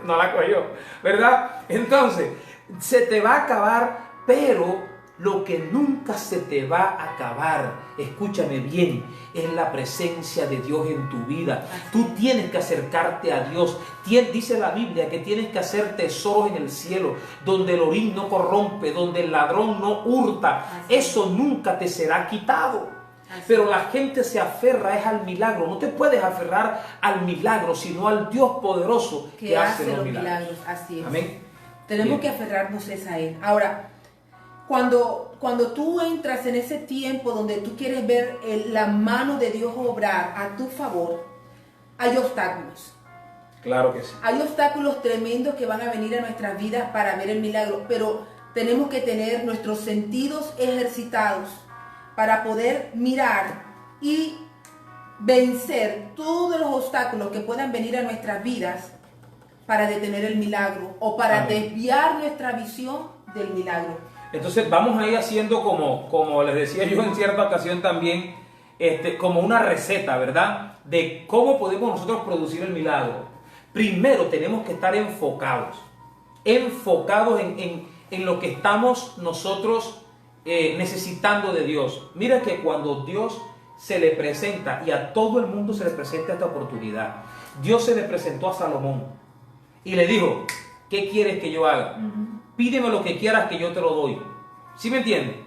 Speaker 1: No la cogió, ¿verdad? Entonces, se te va a acabar, pero lo que nunca se te va a acabar, escúchame bien, es la presencia de Dios en tu vida. Tú tienes que acercarte a Dios. Dice la Biblia que tienes que hacer tesoros en el cielo, donde el orín no corrompe, donde el ladrón no hurta. Eso nunca te será quitado. Pero la gente se aferra es al milagro. No te puedes aferrar al milagro, sino al Dios poderoso que hace los milagros.
Speaker 2: Así es.
Speaker 1: Amén.
Speaker 2: Tenemos que aferrarnos a Él. Ahora, cuando tú entras en ese tiempo donde tú quieres ver la mano de Dios obrar a tu favor, hay obstáculos.
Speaker 1: Claro que sí.
Speaker 2: Hay obstáculos tremendos que van a venir a nuestras vidas para ver el milagro, pero tenemos que tener nuestros sentidos ejercitados para poder mirar y vencer todos los obstáculos que puedan venir a nuestras vidas para detener el milagro o para desviar nuestra visión del milagro.
Speaker 1: Entonces vamos a ir haciendo como les decía yo en cierta ocasión también, como una receta, ¿verdad? De cómo podemos nosotros producir el milagro. Primero tenemos que estar enfocados en lo que estamos nosotros necesitando de Dios. Mira que cuando Dios se le presenta, y a todo el mundo se le presenta esta oportunidad, Dios se le presentó a Salomón y le dijo, ¿qué quieres que yo haga? Pídeme lo que quieras que yo te lo doy. ¿Sí me entiende?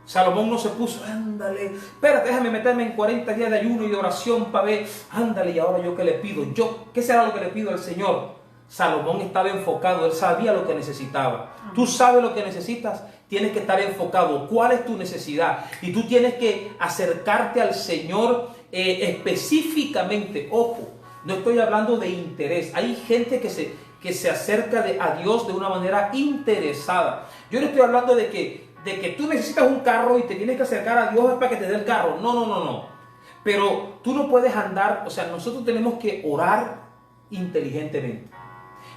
Speaker 1: Salomón no se puso, ándale, espérate, déjame meterme en 40 días de ayuno y de oración para ver, ándale, y ahora yo qué le pido, ¿qué será lo que le pido al Señor? Salomón estaba enfocado, él sabía lo que necesitaba. Tú sabes lo que necesitas, tienes que estar enfocado. ¿Cuál es tu necesidad? Y tú tienes que acercarte al Señor específicamente. Ojo, no estoy hablando de interés. Hay gente que se acerca a Dios de una manera interesada. Yo no estoy hablando de que tú necesitas un carro y te tienes que acercar a Dios para que te dé el carro. No. Pero tú no puedes andar, o sea, nosotros tenemos que orar inteligentemente.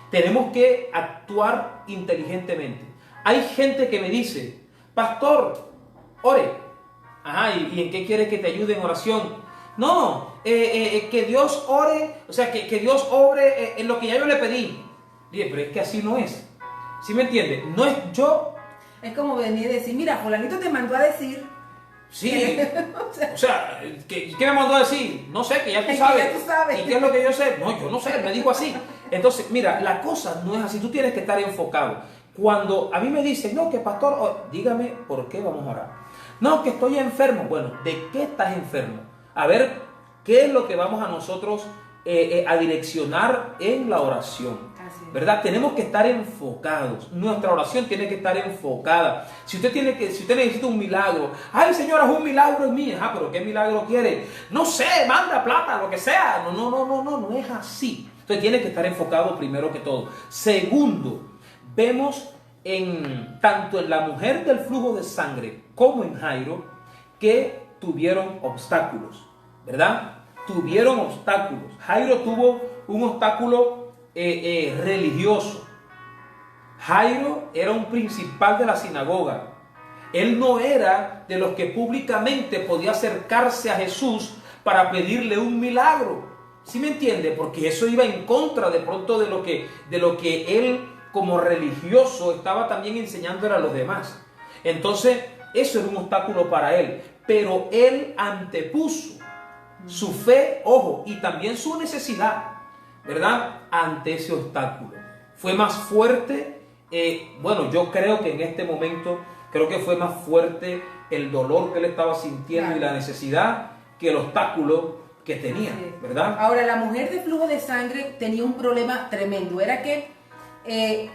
Speaker 1: Tenemos que actuar inteligentemente. Hay gente que me dice, pastor, ore. Ajá, ¿y en qué quieres que te ayude en oración? No, que Dios ore, o sea, que Dios obre en lo que ya yo le pedí. Dije, pero es que así no es. ¿Sí me entiende? No es yo.
Speaker 2: Es como venir y decir, mira, fulanito te mandó a decir.
Speaker 1: Sí, o sea, ¿qué me mandó a decir? No sé, que ya tú sabes.
Speaker 2: Ya tú sabes.
Speaker 1: ¿Y qué es lo que yo sé? No, yo no sé, me dijo así. Entonces, mira, la cosa no es así, tú tienes que estar enfocado. Cuando a mí me dicen, no, que pastor, dígame por qué vamos a orar. No, que estoy enfermo. Bueno, ¿de qué estás enfermo? A ver, ¿qué es lo que vamos a nosotros a direccionar en la oración? ¿Verdad? Tenemos que estar enfocados. Nuestra oración tiene que estar enfocada. Si usted necesita un milagro, ay, señora, es un milagro en mí. Ah, pero ¿qué milagro quiere? No sé, manda plata, lo que sea. No es así. Entonces tiene que estar enfocado primero que todo. Segundo, vemos tanto en la mujer del flujo de sangre como en Jairo que tuvieron obstáculos, ¿verdad? Tuvieron obstáculos. Jairo tuvo un obstáculo religioso. Jairo era un principal de la sinagoga. Él no era de los que públicamente podía acercarse a Jesús para pedirle un milagro. ¿Sí me entiende? Porque eso iba en contra de pronto de lo que él como religioso estaba también enseñando a los demás. Entonces eso era un obstáculo para él. Pero él antepuso su fe, ojo, y también su necesidad, ¿verdad? Ante ese obstáculo. Fue más fuerte, yo creo que en este momento, creo que fue más fuerte el dolor que él estaba sintiendo, claro, y la necesidad que el obstáculo que tenía, ¿verdad?
Speaker 2: Ahora, la mujer de flujo de sangre tenía un problema tremendo. Era que,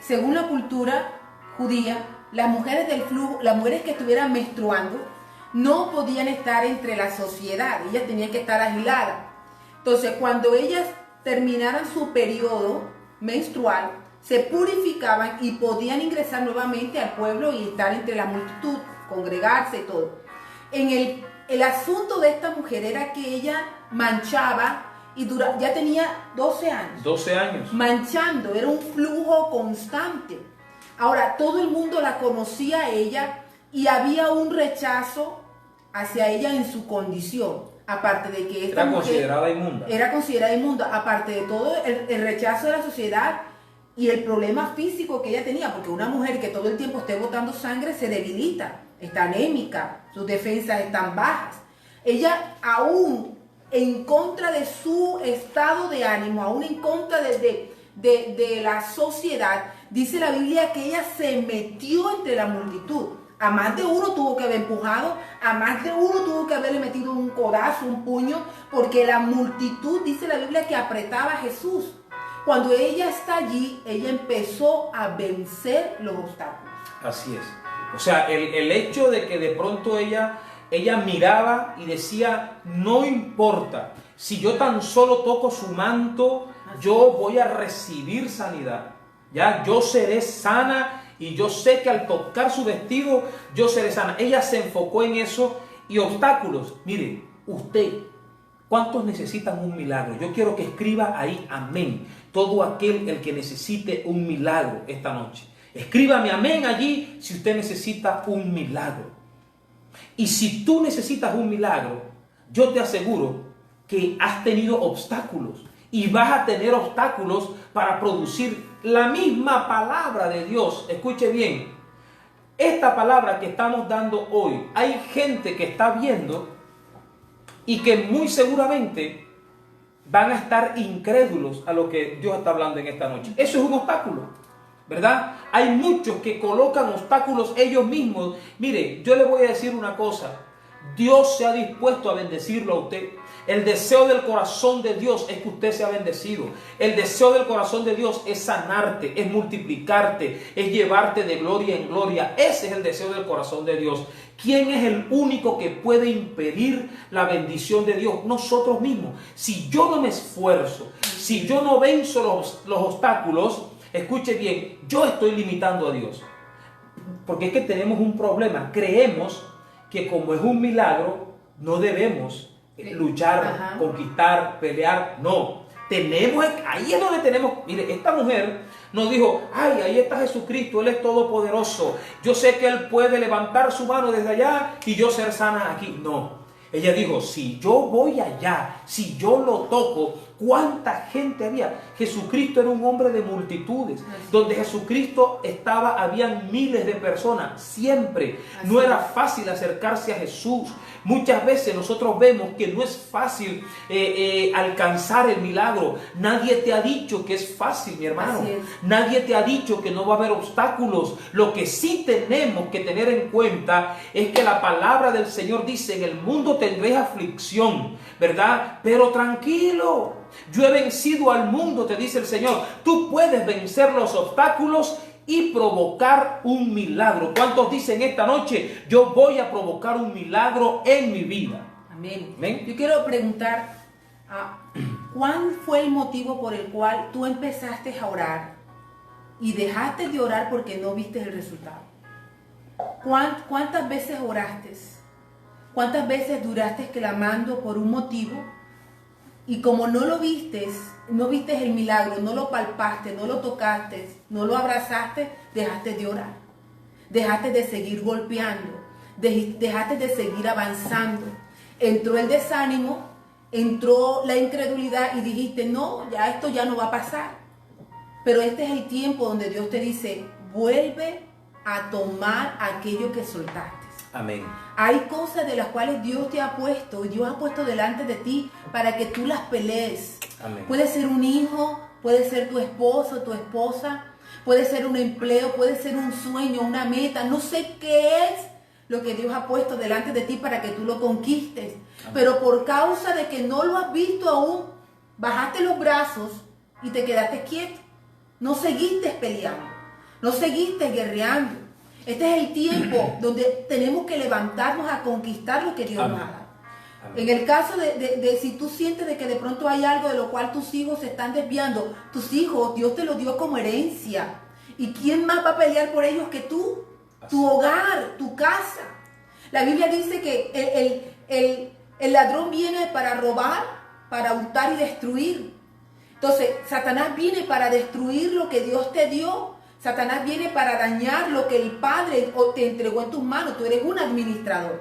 Speaker 2: según la cultura judía, las mujeres del flujo, las mujeres que estuvieran menstruando, no podían estar entre la sociedad. Ellas tenían que estar aisladas. Entonces, cuando ellas terminaran su periodo menstrual, se purificaban y podían ingresar nuevamente al pueblo y estar entre la multitud, congregarse y todo. El asunto de esta mujer era que ella manchaba y ya tenía 12 años.
Speaker 1: 12 años.
Speaker 2: Manchando, era un flujo constante. Ahora, todo el mundo la conocía a ella y había un rechazo hacia ella en su condición. Aparte de que esta
Speaker 1: era
Speaker 2: mujer
Speaker 1: considerada inmunda.
Speaker 2: Era considerada inmunda. Aparte de todo, el rechazo de la sociedad y el problema físico que ella tenía. Porque una mujer que todo el tiempo esté botando sangre se debilita, está anémica, sus defensas están bajas. Ella, aún en contra de su estado de ánimo, aún en contra de la sociedad, dice la Biblia que ella se metió entre la multitud. A más de uno tuvo que haber empujado, a más de uno tuvo que haberle metido un codazo, un puño, porque la multitud, dice la Biblia, que apretaba a Jesús. Cuando ella está allí, ella empezó a vencer los obstáculos.
Speaker 1: Así es. O sea, el hecho de que de pronto ella miraba y decía, no importa, si yo tan solo toco su manto, yo voy a recibir sanidad. Ya, yo seré sana. Y yo sé que al tocar su vestido, yo seré sana. Ella se enfocó en eso. Y obstáculos. Mire, usted, ¿cuántos necesitan un milagro? Yo quiero que escriba ahí, amén. Todo aquel el que necesite un milagro esta noche. Escríbame amén allí si usted necesita un milagro. Y si tú necesitas un milagro, yo te aseguro que has tenido obstáculos. Y vas a tener obstáculos para producir la misma palabra de Dios. Escuche bien, esta palabra que estamos dando hoy, hay gente que está viendo y que muy seguramente van a estar incrédulos a lo que Dios está hablando en esta noche. Eso es un obstáculo, ¿verdad? Hay muchos que colocan obstáculos ellos mismos. Mire, yo le voy a decir una cosa. Dios se ha dispuesto a bendecirlo a usted. El deseo del corazón de Dios es que usted sea bendecido. El deseo del corazón de Dios es sanarte, es multiplicarte, es llevarte de gloria en gloria. Ese es el deseo del corazón de Dios. ¿Quién es el único que puede impedir la bendición de Dios? Nosotros mismos. Si yo no me esfuerzo, si yo no venzo los obstáculos, escuche bien, yo estoy limitando a Dios. Porque es que tenemos un problema. Creemos que como es un milagro, no debemos luchar, conquistar, pelear. No, ahí es donde tenemos. Mire, esta mujer nos dijo: ay, ahí está Jesucristo, Él es todopoderoso, yo sé que Él puede levantar su mano desde allá y yo ser sana aquí. No, ella dijo: si yo voy allá, si yo lo toco, ¿cuánta gente había? Jesucristo era un hombre de multitudes. Donde Jesucristo estaba, habían miles de personas, siempre. No era fácil acercarse a Jesús. Muchas veces nosotros vemos que no es fácil alcanzar el milagro. Nadie te ha dicho que es fácil, mi hermano. Nadie te ha dicho que no va a haber obstáculos. Lo que sí tenemos que tener en cuenta es que la palabra del Señor dice: en el mundo tendréis aflicción, ¿verdad? Pero tranquilo, yo he vencido al mundo, te dice el Señor. Tú puedes vencer los obstáculos y provocar un milagro. ¿Cuántos dicen esta noche: yo voy a provocar un milagro en mi vida?
Speaker 2: Amén.
Speaker 1: ¿Amén?
Speaker 2: Yo quiero preguntar, ¿cuál fue el motivo por el cual tú empezaste a orar y dejaste de orar porque no viste el resultado? ¿Cuántas veces oraste? ¿Cuántas veces duraste clamando por un motivo? Y como no lo vistes, no vistes el milagro, no lo palpaste, no lo tocaste, no lo abrazaste, dejaste de orar. Dejaste de seguir golpeando, dejaste de seguir avanzando. Entró el desánimo, entró la incredulidad y dijiste: no, ya esto ya no va a pasar. Pero este es el tiempo donde Dios te dice: vuelve a tomar aquello que soltaste.
Speaker 1: Amén.
Speaker 2: Hay cosas de las cuales Dios te ha puesto, y Dios ha puesto delante de ti para que tú las pelees.
Speaker 1: Amén.
Speaker 2: Puede ser un hijo, puede ser tu esposo, tu esposa, puede ser un empleo, puede ser un sueño, una meta. No sé qué es lo que Dios ha puesto delante de ti para que tú lo conquistes. Amén. Pero por causa de que no lo has visto aún, bajaste los brazos y te quedaste quieto. No seguiste peleando, no seguiste guerreando. Este es el tiempo donde tenemos que levantarnos a conquistar lo que Dios nos ha dado. En el caso de si tú sientes de que de pronto hay algo de lo cual tus hijos se están desviando, tus hijos, Dios te lo dio como herencia. ¿Y quién más va a pelear por ellos que tú? Tu hogar, tu casa. La Biblia dice que el ladrón viene para robar, para hurtar y destruir. Entonces, Satanás viene para destruir lo que Dios te dio. Satanás viene para dañar lo que el Padre te entregó en tus manos. Tú eres un administrador.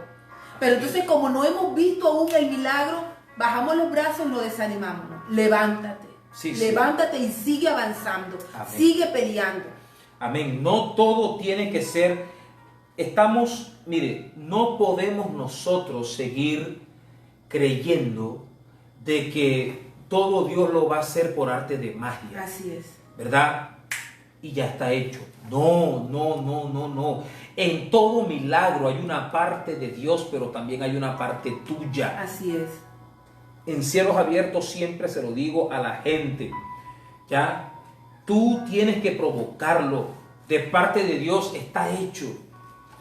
Speaker 2: Pero entonces, como no hemos visto aún el milagro, bajamos los brazos y nos desanimamos. Levántate. Levántate y sigue avanzando. Amén. Sigue peleando.
Speaker 1: Amén. No todo tiene que ser. Mire, no podemos nosotros seguir creyendo de que todo Dios lo va a hacer por arte de magia.
Speaker 2: Así es.
Speaker 1: ¿Verdad? Y ya está hecho. No. En todo milagro hay una parte de Dios, pero también hay una parte tuya.
Speaker 2: Así es.
Speaker 1: En Cielos Abiertos siempre se lo digo a la gente. ¿Ya? Tú tienes que provocarlo. De parte de Dios está hecho.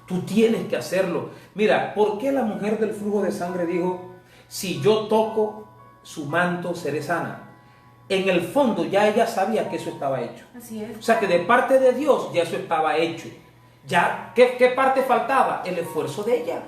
Speaker 1: Tú tienes que hacerlo. Mira, ¿por qué la mujer del flujo de sangre dijo: si yo toco su manto seré sana? En el fondo ya ella sabía que eso estaba hecho.
Speaker 2: Así es.
Speaker 1: O sea que de parte de Dios ya eso estaba hecho. Ya, ¿qué parte faltaba? El esfuerzo de ella.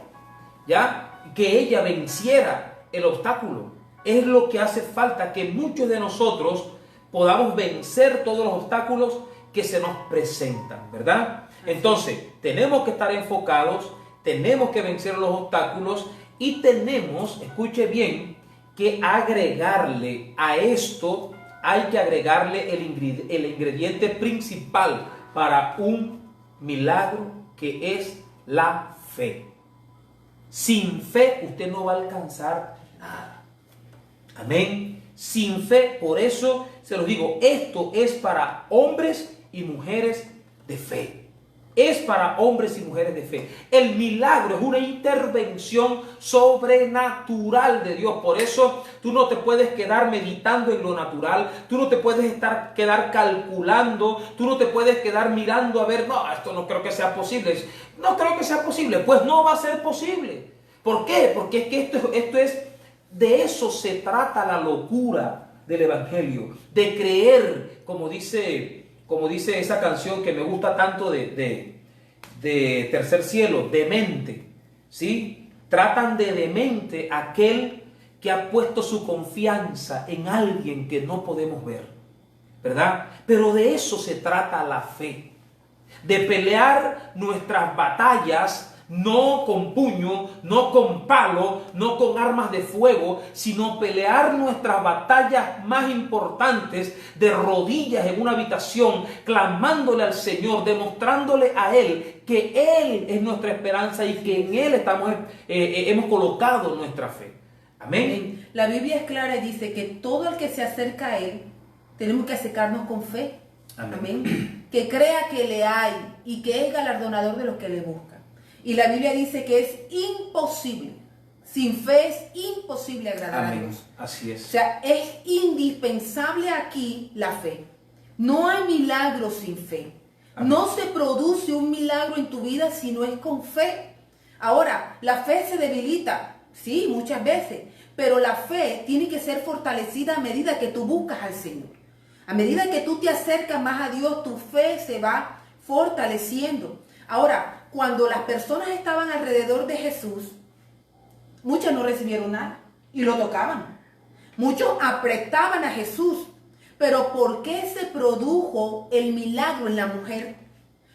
Speaker 1: Ya, que ella venciera el obstáculo. Es lo que hace falta, que muchos de nosotros podamos vencer todos los obstáculos que se nos presentan, ¿verdad? Entonces, tenemos que estar enfocados, tenemos que vencer los obstáculos y tenemos, escuche bien, que agregarle a esto, hay que agregarle el ingrediente principal para un milagro, que es la fe. Sin fe usted no va a alcanzar nada. Amén. Sin fe, por eso se los digo, esto es para hombres y mujeres de fe. Es para hombres y mujeres de fe. El milagro es una intervención sobrenatural de Dios. Por eso tú no te puedes quedar meditando en lo natural. Tú no te puedes quedar calculando. Tú no te puedes quedar mirando a ver, no, esto no creo que sea posible. No creo que sea posible. Pues no va a ser posible. ¿Por qué? Porque es que esto es, de eso se trata la locura del Evangelio. De creer, como dice esa canción que me gusta tanto de Tercer Cielo, demente, ¿sí? Tratan de demente aquel que ha puesto su confianza en alguien que no podemos ver, ¿verdad? Pero de eso se trata la fe, de pelear nuestras batallas no con puño, no con palo, no con armas de fuego, sino pelear nuestras batallas más importantes de rodillas en una habitación, clamándole al Señor, demostrándole a Él que Él es nuestra esperanza y que en Él hemos colocado nuestra fe. Amén.
Speaker 2: La Biblia es clara y dice que todo el que se acerca a Él, tenemos que acercarnos con fe.
Speaker 1: Amén.
Speaker 2: Amén. Que crea que le hay y que es galardonador de los que le buscan. Y la Biblia dice que es imposible, sin fe es imposible agradar a Dios.
Speaker 1: Así es.
Speaker 2: O sea, es indispensable aquí la fe. No hay milagro sin fe. Amén. No se produce un milagro en tu vida si no es con fe. Ahora, la fe se debilita, sí, muchas veces, pero la fe tiene que ser fortalecida a medida que tú buscas al Señor. A medida que tú te acercas más a Dios, tu fe se va fortaleciendo. Ahora, cuando las personas estaban alrededor de Jesús, muchas no recibieron nada y lo tocaban. Muchos apretaban a Jesús. Pero ¿por qué se produjo el milagro en la mujer?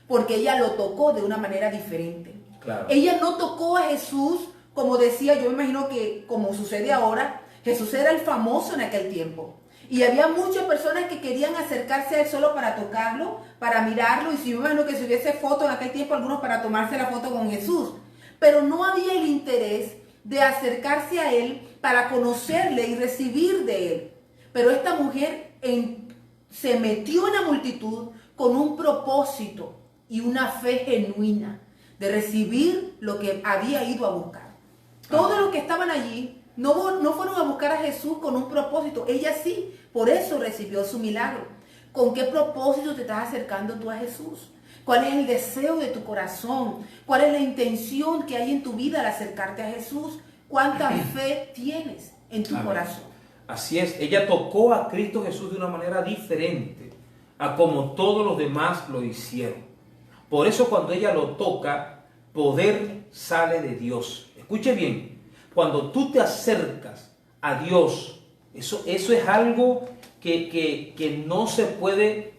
Speaker 2: Porque ella lo tocó de una manera diferente.
Speaker 1: Claro.
Speaker 2: Ella no tocó a Jesús, como decía, yo me imagino que como sucede ahora, Jesús era el famoso en aquel tiempo. Y había muchas personas que querían acercarse a él solo para tocarlo, para mirarlo. Y si yo me imagino que si hubiese foto en aquel tiempo, algunos para tomarse la foto con Jesús. Pero no había el interés de acercarse a él para conocerle y recibir de él. Pero esta mujer se metió en la multitud con un propósito y una fe genuina de recibir lo que había ido a buscar. Todos los que estaban allí no fueron a buscar a Jesús con un propósito. Ella sí, por eso recibió su milagro. ¿Con qué propósito te estás acercando tú a Jesús? ¿Cuál es el deseo de tu corazón? ¿Cuál es la intención que hay en tu vida al acercarte a Jesús? ¿Cuánta fe tienes en tu corazón?
Speaker 1: Así es, ella tocó a Cristo Jesús de una manera diferente a como todos los demás lo hicieron. Por eso cuando ella lo toca, poder sale de Dios. Escuche bien. Cuando tú te acercas a Dios, eso es algo que no se puede,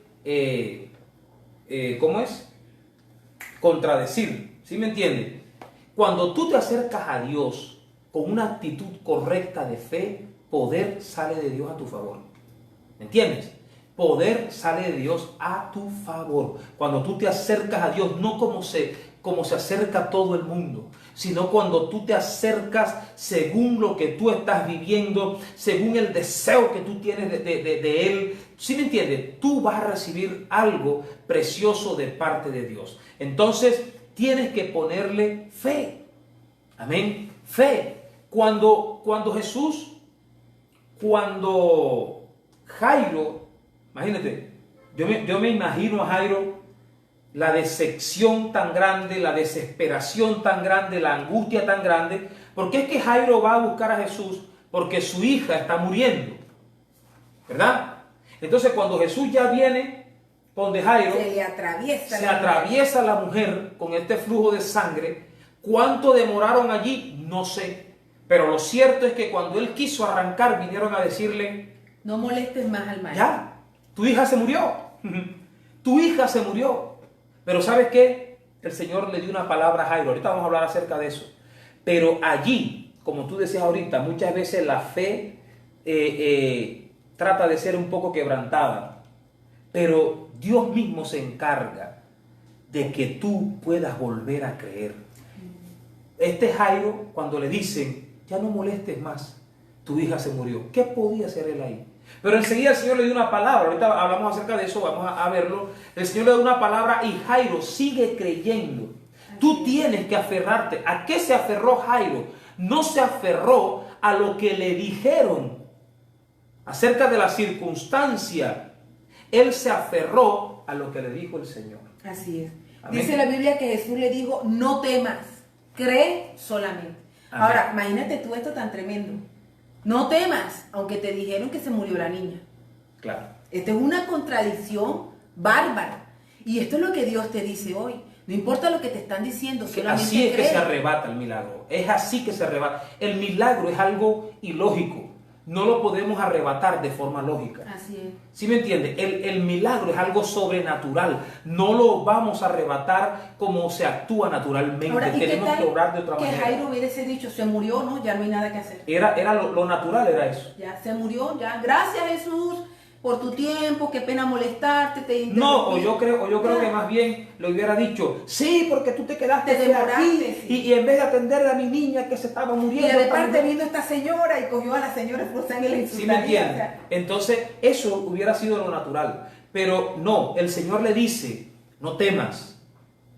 Speaker 1: ¿cómo es? Contradecir, ¿sí me entiende? Cuando tú te acercas a Dios con una actitud correcta de fe, poder sale de Dios a tu favor. ¿Me entiendes? Poder sale de Dios a tu favor. Cuando tú te acercas a Dios, no como se acerca todo el mundo, sino cuando tú te acercas según lo que tú estás viviendo, según el deseo que tú tienes de Él. ¿Sí me entiendes? Tú vas a recibir algo precioso de parte de Dios. Entonces, tienes que ponerle fe. Amén. Fe. Cuando Jairo, imagínate, yo me imagino a Jairo, la decepción tan grande, la desesperación tan grande, la angustia tan grande. Porque es que Jairo va a buscar a Jesús porque su hija está muriendo, ¿verdad? Entonces cuando Jesús ya viene donde Jairo, se atraviesa la mujer con este flujo de sangre. ¿Cuánto demoraron allí? No sé. Pero lo cierto es que cuando él quiso arrancar, vinieron a decirle:
Speaker 2: no molestes más al maestro.
Speaker 1: Ya, tu hija se murió. Tu hija se murió. Pero ¿sabes qué? El Señor le dio una palabra a Jairo. Ahorita vamos a hablar acerca de eso. Pero allí, como tú decías ahorita, muchas veces la fe trata de ser un poco quebrantada. Pero Dios mismo se encarga de que tú puedas volver a creer. Este Jairo, cuando le dicen: ya no molestes más, tu hija se murió. ¿Qué podía hacer él ahí? Pero enseguida el Señor le dio una palabra. Ahorita hablamos acerca de eso, vamos a verlo. El Señor le dio una palabra y Jairo sigue creyendo. Tú tienes que aferrarte. ¿A qué se aferró Jairo? No se aferró a lo que le dijeron acerca de la circunstancia. Él se aferró a lo que le dijo el Señor.
Speaker 2: Así es.
Speaker 1: Amén.
Speaker 2: Dice la Biblia que Jesús le dijo, no temas, cree solamente.
Speaker 1: Amén.
Speaker 2: Ahora, imagínate tú esto tan tremendo. No temas, aunque te dijeron que se murió la niña.
Speaker 1: Claro.
Speaker 2: Esto es una contradicción bárbara. Y esto es lo que Dios te dice hoy. No importa lo que te están diciendo, solamente
Speaker 1: Así es que
Speaker 2: cree.
Speaker 1: se arrebata el milagro. Es así que se arrebata. El milagro es algo ilógico. No lo podemos arrebatar de forma lógica.
Speaker 2: Así es.
Speaker 1: ¿Sí me entiende? El milagro es algo sobrenatural. No lo vamos a arrebatar como se actúa naturalmente.
Speaker 2: Ahora, ¿y
Speaker 1: tenemos que obrar de otra
Speaker 2: que
Speaker 1: manera.
Speaker 2: Jairo hubiese dicho, se murió, no, ya no hay nada que hacer.
Speaker 1: Era lo natural, era eso.
Speaker 2: Ya se murió, ya. Gracias, Jesús, por tu tiempo, qué pena molestarte, te
Speaker 1: No,
Speaker 2: interrumpí.
Speaker 1: o yo creo
Speaker 2: Ya.
Speaker 1: que más bien le hubiera dicho, sí, porque tú te quedaste
Speaker 2: Te demoraste,
Speaker 1: aquí
Speaker 2: sí.
Speaker 1: y en vez de atender a mi niña que se estaba
Speaker 2: Y
Speaker 1: muriendo.
Speaker 2: de parte vino esta señora y cogió a la señora esposa en el
Speaker 1: ¿Sí me entiendes? Entonces, eso hubiera sido lo natural. Pero no, el Señor le dice, no temas.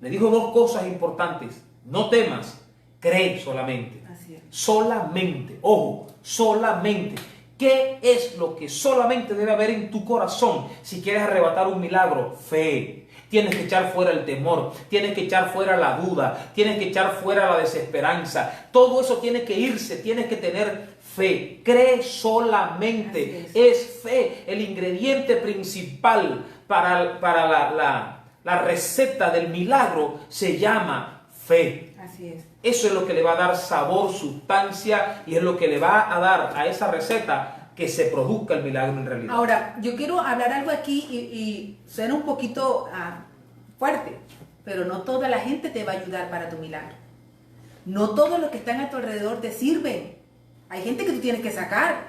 Speaker 1: Le dijo dos cosas importantes. No temas, cree solamente.
Speaker 2: Así es.
Speaker 1: Solamente, ojo, solamente. ¿Qué es lo que solamente debe haber en tu corazón si quieres arrebatar un milagro? Fe. Tienes que echar fuera el temor, tienes que echar fuera la duda, tienes que echar fuera la desesperanza. Todo eso tiene que irse, tienes que tener fe. Cree solamente. Es fe el ingrediente principal para la receta del milagro. Se llama fe.
Speaker 2: Así es.
Speaker 1: Eso es lo que le va a dar sabor, sustancia y es lo que le va a dar a esa receta que se produzca el milagro en realidad.
Speaker 2: Ahora, yo quiero hablar algo aquí y suena un poquito fuerte, pero no toda la gente te va a ayudar para tu milagro. No todos los que están a tu alrededor te sirven. Hay gente que tú tienes que sacar.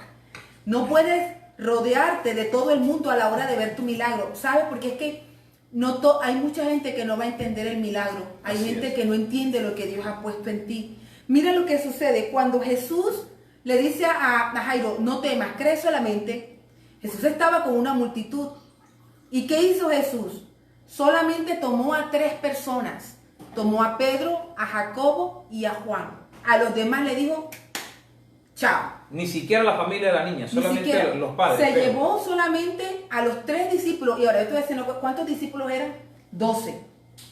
Speaker 2: No puedes rodearte de todo el mundo a la hora de ver tu milagro. ¿Sabes? Porque es que hay mucha gente que no va a entender el milagro. Hay
Speaker 1: Así
Speaker 2: gente
Speaker 1: es.
Speaker 2: que no entiende lo que Dios ha puesto en ti. Mira lo que sucede cuando Jesús le dice a Jairo, no temas, cree solamente. Jesús estaba con una multitud. ¿Y qué hizo Jesús? Solamente tomó a 3 personas. Tomó a Pedro, a Jacobo y a Juan. A los demás le dijo, chao.
Speaker 1: Ni siquiera la familia de la niña,
Speaker 2: Ni
Speaker 1: solamente
Speaker 2: siquiera.
Speaker 1: los padres.
Speaker 2: Se
Speaker 1: pero-
Speaker 2: llevó solamente a los 3 discípulos. Y ahora yo te voy a decir, ¿no? ¿Cuántos discípulos eran? 12.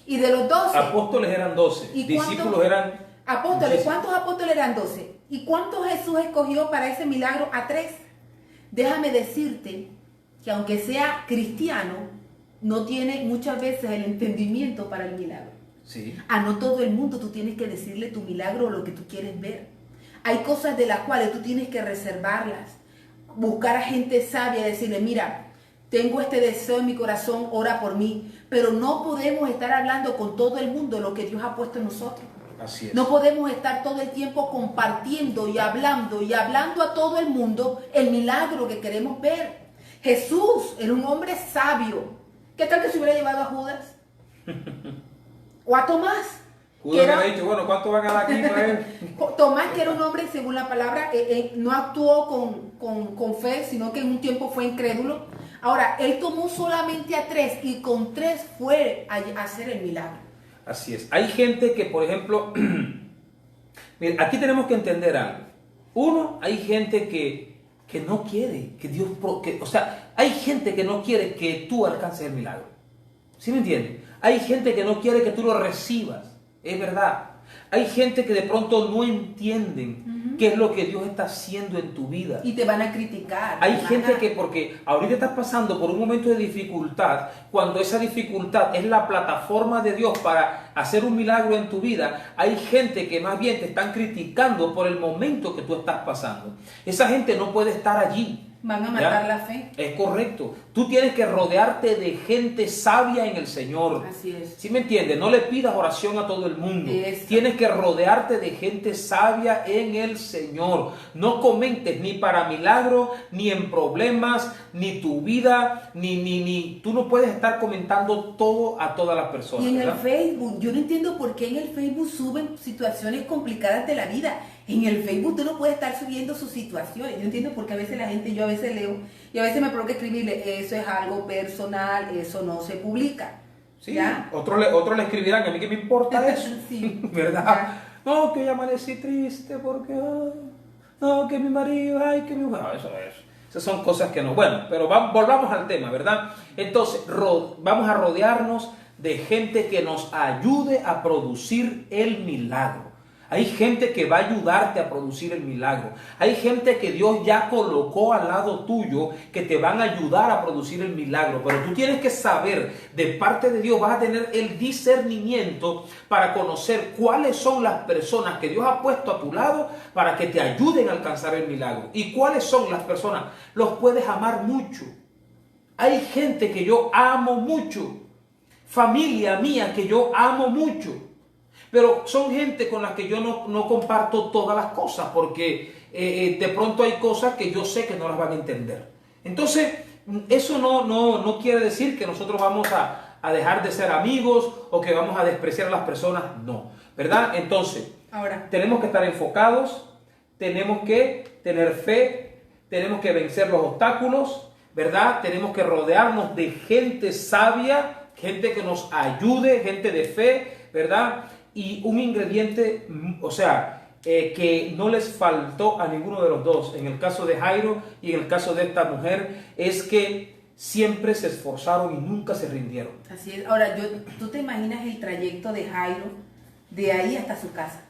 Speaker 2: Y de los 12,
Speaker 1: Apóstoles eran 12,
Speaker 2: ¿Y
Speaker 1: discípulos
Speaker 2: cuántos?
Speaker 1: eran
Speaker 2: apóstoles,
Speaker 1: muchísimos.
Speaker 2: ¿cuántos apóstoles eran? 12. ¿Y cuántos Jesús escogió para ese milagro? A 3. Déjame decirte que aunque sea cristiano, no tiene muchas veces el entendimiento para el milagro.
Speaker 1: Sí.
Speaker 2: A no todo el mundo tú tienes que decirle tu milagro o lo que tú quieres ver. Hay cosas de las cuales tú tienes que reservarlas. Buscar a gente sabia y decirle, mira, tengo este deseo en mi corazón, ora por mí. Pero no podemos estar hablando con todo el mundo lo que Dios ha puesto en nosotros.
Speaker 1: Así es.
Speaker 2: No podemos estar todo el tiempo compartiendo y hablando a todo el mundo el milagro que queremos ver. Jesús era un hombre sabio. ¿Qué tal que se hubiera llevado a Judas? O a Tomás.
Speaker 1: Judas le ha dicho, bueno, ¿cuánto van a dar aquí para él?
Speaker 2: Tomás, que era un hombre, según la palabra, no actuó con fe, sino que en un tiempo fue incrédulo. Ahora, él tomó solamente a 3 y con 3 fue a hacer el milagro.
Speaker 1: Así es. Hay gente que, por ejemplo, mira, aquí tenemos que entender algo. Uno, hay gente que no quiere que Dios, o sea, hay gente que no quiere que tú alcances el milagro. ¿Sí me entiendes? Hay gente que no quiere que tú lo recibas. Es verdad. Hay gente que de pronto no entienden qué es lo que Dios está haciendo en tu vida.
Speaker 2: Y te van a criticar.
Speaker 1: Hay
Speaker 2: te van
Speaker 1: gente
Speaker 2: a-
Speaker 1: que porque ahorita estás pasando por un momento de dificultad, cuando esa dificultad es la plataforma de Dios para hacer un milagro en tu vida, hay gente que más bien te están criticando por el momento que tú estás pasando. Esa gente no puede estar allí.
Speaker 2: Van a
Speaker 1: ¿Ya?
Speaker 2: matar la fe.
Speaker 1: Es correcto. Tú tienes que rodearte de gente sabia en el Señor.
Speaker 2: Así es.
Speaker 1: ¿Sí me entiendes? No le pidas oración a todo el mundo.
Speaker 2: Eso.
Speaker 1: Tienes que rodearte de gente sabia en el Señor. No comentes ni para milagro, ni en problemas, ni tu vida, ni. Tú no puedes estar comentando todo a todas las personas.
Speaker 2: Y en el
Speaker 1: ¿verdad?
Speaker 2: Facebook, yo no entiendo por qué en el Facebook suben situaciones complicadas de la vida. En el Facebook tú no puedes estar subiendo sus situaciones. Yo entiendo porque a veces la gente, yo a veces leo y a veces me provoca escribirle, eso es algo personal, eso no se publica.
Speaker 1: Sí,
Speaker 2: ¿Ya?
Speaker 1: otros le escribirán, a mí qué me importa eso,
Speaker 2: Sí.
Speaker 1: ¿verdad?
Speaker 2: Ya.
Speaker 1: No, que yo amanecí triste porque, no, que mi marido, ay, que mi mujer, no, eso. Esas son cosas que no, bueno, pero volvamos al tema, ¿verdad? Entonces, vamos a rodearnos de gente que nos ayude a producir el milagro. Hay gente que va a ayudarte a producir el milagro. Hay gente que Dios ya colocó al lado tuyo que te van a ayudar a producir el milagro. Pero tú tienes que saber, de parte de Dios vas a tener el discernimiento para conocer cuáles son las personas que Dios ha puesto a tu lado para que te ayuden a alcanzar el milagro. Y cuáles son las personas. Los puedes amar mucho. Hay gente que yo amo mucho. Familia mía que yo amo mucho. Pero son gente con la que yo no comparto todas las cosas porque de pronto hay cosas que yo sé que no las van a entender. Entonces, eso no quiere decir que nosotros vamos a dejar de ser amigos o que vamos a despreciar a las personas. No, ¿verdad? Entonces,
Speaker 2: Ahora,
Speaker 1: tenemos que estar enfocados, tenemos que tener fe, tenemos que vencer los obstáculos, ¿verdad? Tenemos que rodearnos de gente sabia, gente que nos ayude, gente de fe, ¿verdad? Y un ingrediente, o sea, que no les faltó a ninguno de los dos, en el caso de Jairo y en el caso de esta mujer, es que siempre se esforzaron y nunca se rindieron.
Speaker 2: así es. Ahora, tú te imaginas el trayecto de Jairo de ahí hasta su casa.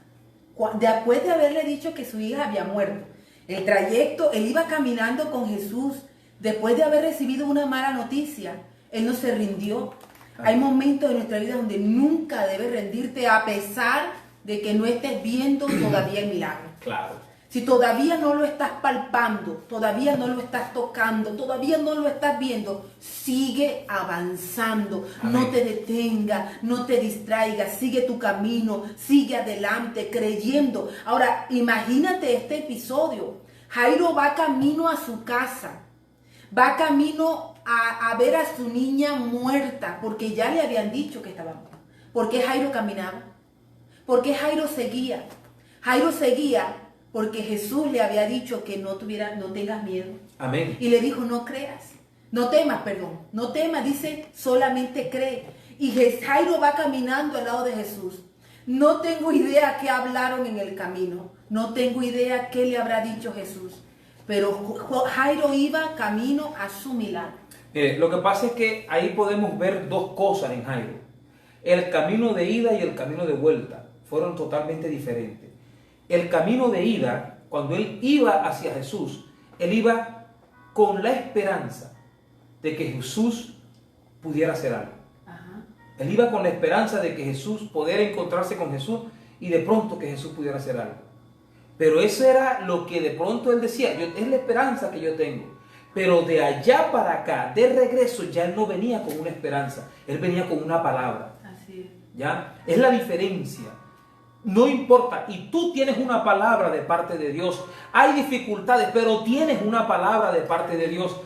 Speaker 2: Después de haberle dicho que su hija había muerto, el trayecto, él iba caminando con Jesús. Después de haber recibido una mala noticia, él no se rindió. Hay momentos en nuestra vida donde nunca debes rendirte a pesar de que no estés viendo todavía el milagro.
Speaker 1: Claro.
Speaker 2: Si todavía no lo estás palpando, todavía no lo estás tocando, todavía no lo estás viendo, sigue avanzando.
Speaker 1: Amén.
Speaker 2: No te detengas, no te distraigas, sigue tu camino, sigue adelante, creyendo. Ahora, imagínate este episodio. Jairo va camino a su casa, va camino a ver a su niña muerta, porque ya le habían dicho que estaba muerta. ¿Por qué Jairo caminaba? ¿Por qué Jairo seguía? Jairo seguía porque Jesús le había dicho que no tengas miedo.
Speaker 1: Amén.
Speaker 2: Y le dijo, no creas, no temas, dice, solamente cree. Y Jairo va caminando al lado de Jesús. No tengo idea qué hablaron en el camino, no tengo idea qué le habrá dicho Jesús, pero Jairo iba camino a su milagro.
Speaker 1: Lo que pasa es que ahí podemos ver dos cosas en Jairo. El camino de ida y el camino de vuelta fueron totalmente diferentes. El camino de ida, cuando él iba hacia Jesús, él iba con la esperanza de que Jesús pudiera hacer algo.
Speaker 2: Ajá.
Speaker 1: Él iba con la esperanza de que Jesús pudiera encontrarse con Jesús y de pronto que Jesús pudiera hacer algo. Pero eso era lo que de pronto él decía, es la esperanza que yo tengo. Pero de allá para acá, de regreso, ya él no venía con una esperanza, él venía con una palabra.
Speaker 2: Así es.
Speaker 1: ¿Ya? Es la diferencia. No importa, y tú tienes una palabra de parte de Dios. Hay dificultades, pero tienes una palabra de parte de Dios.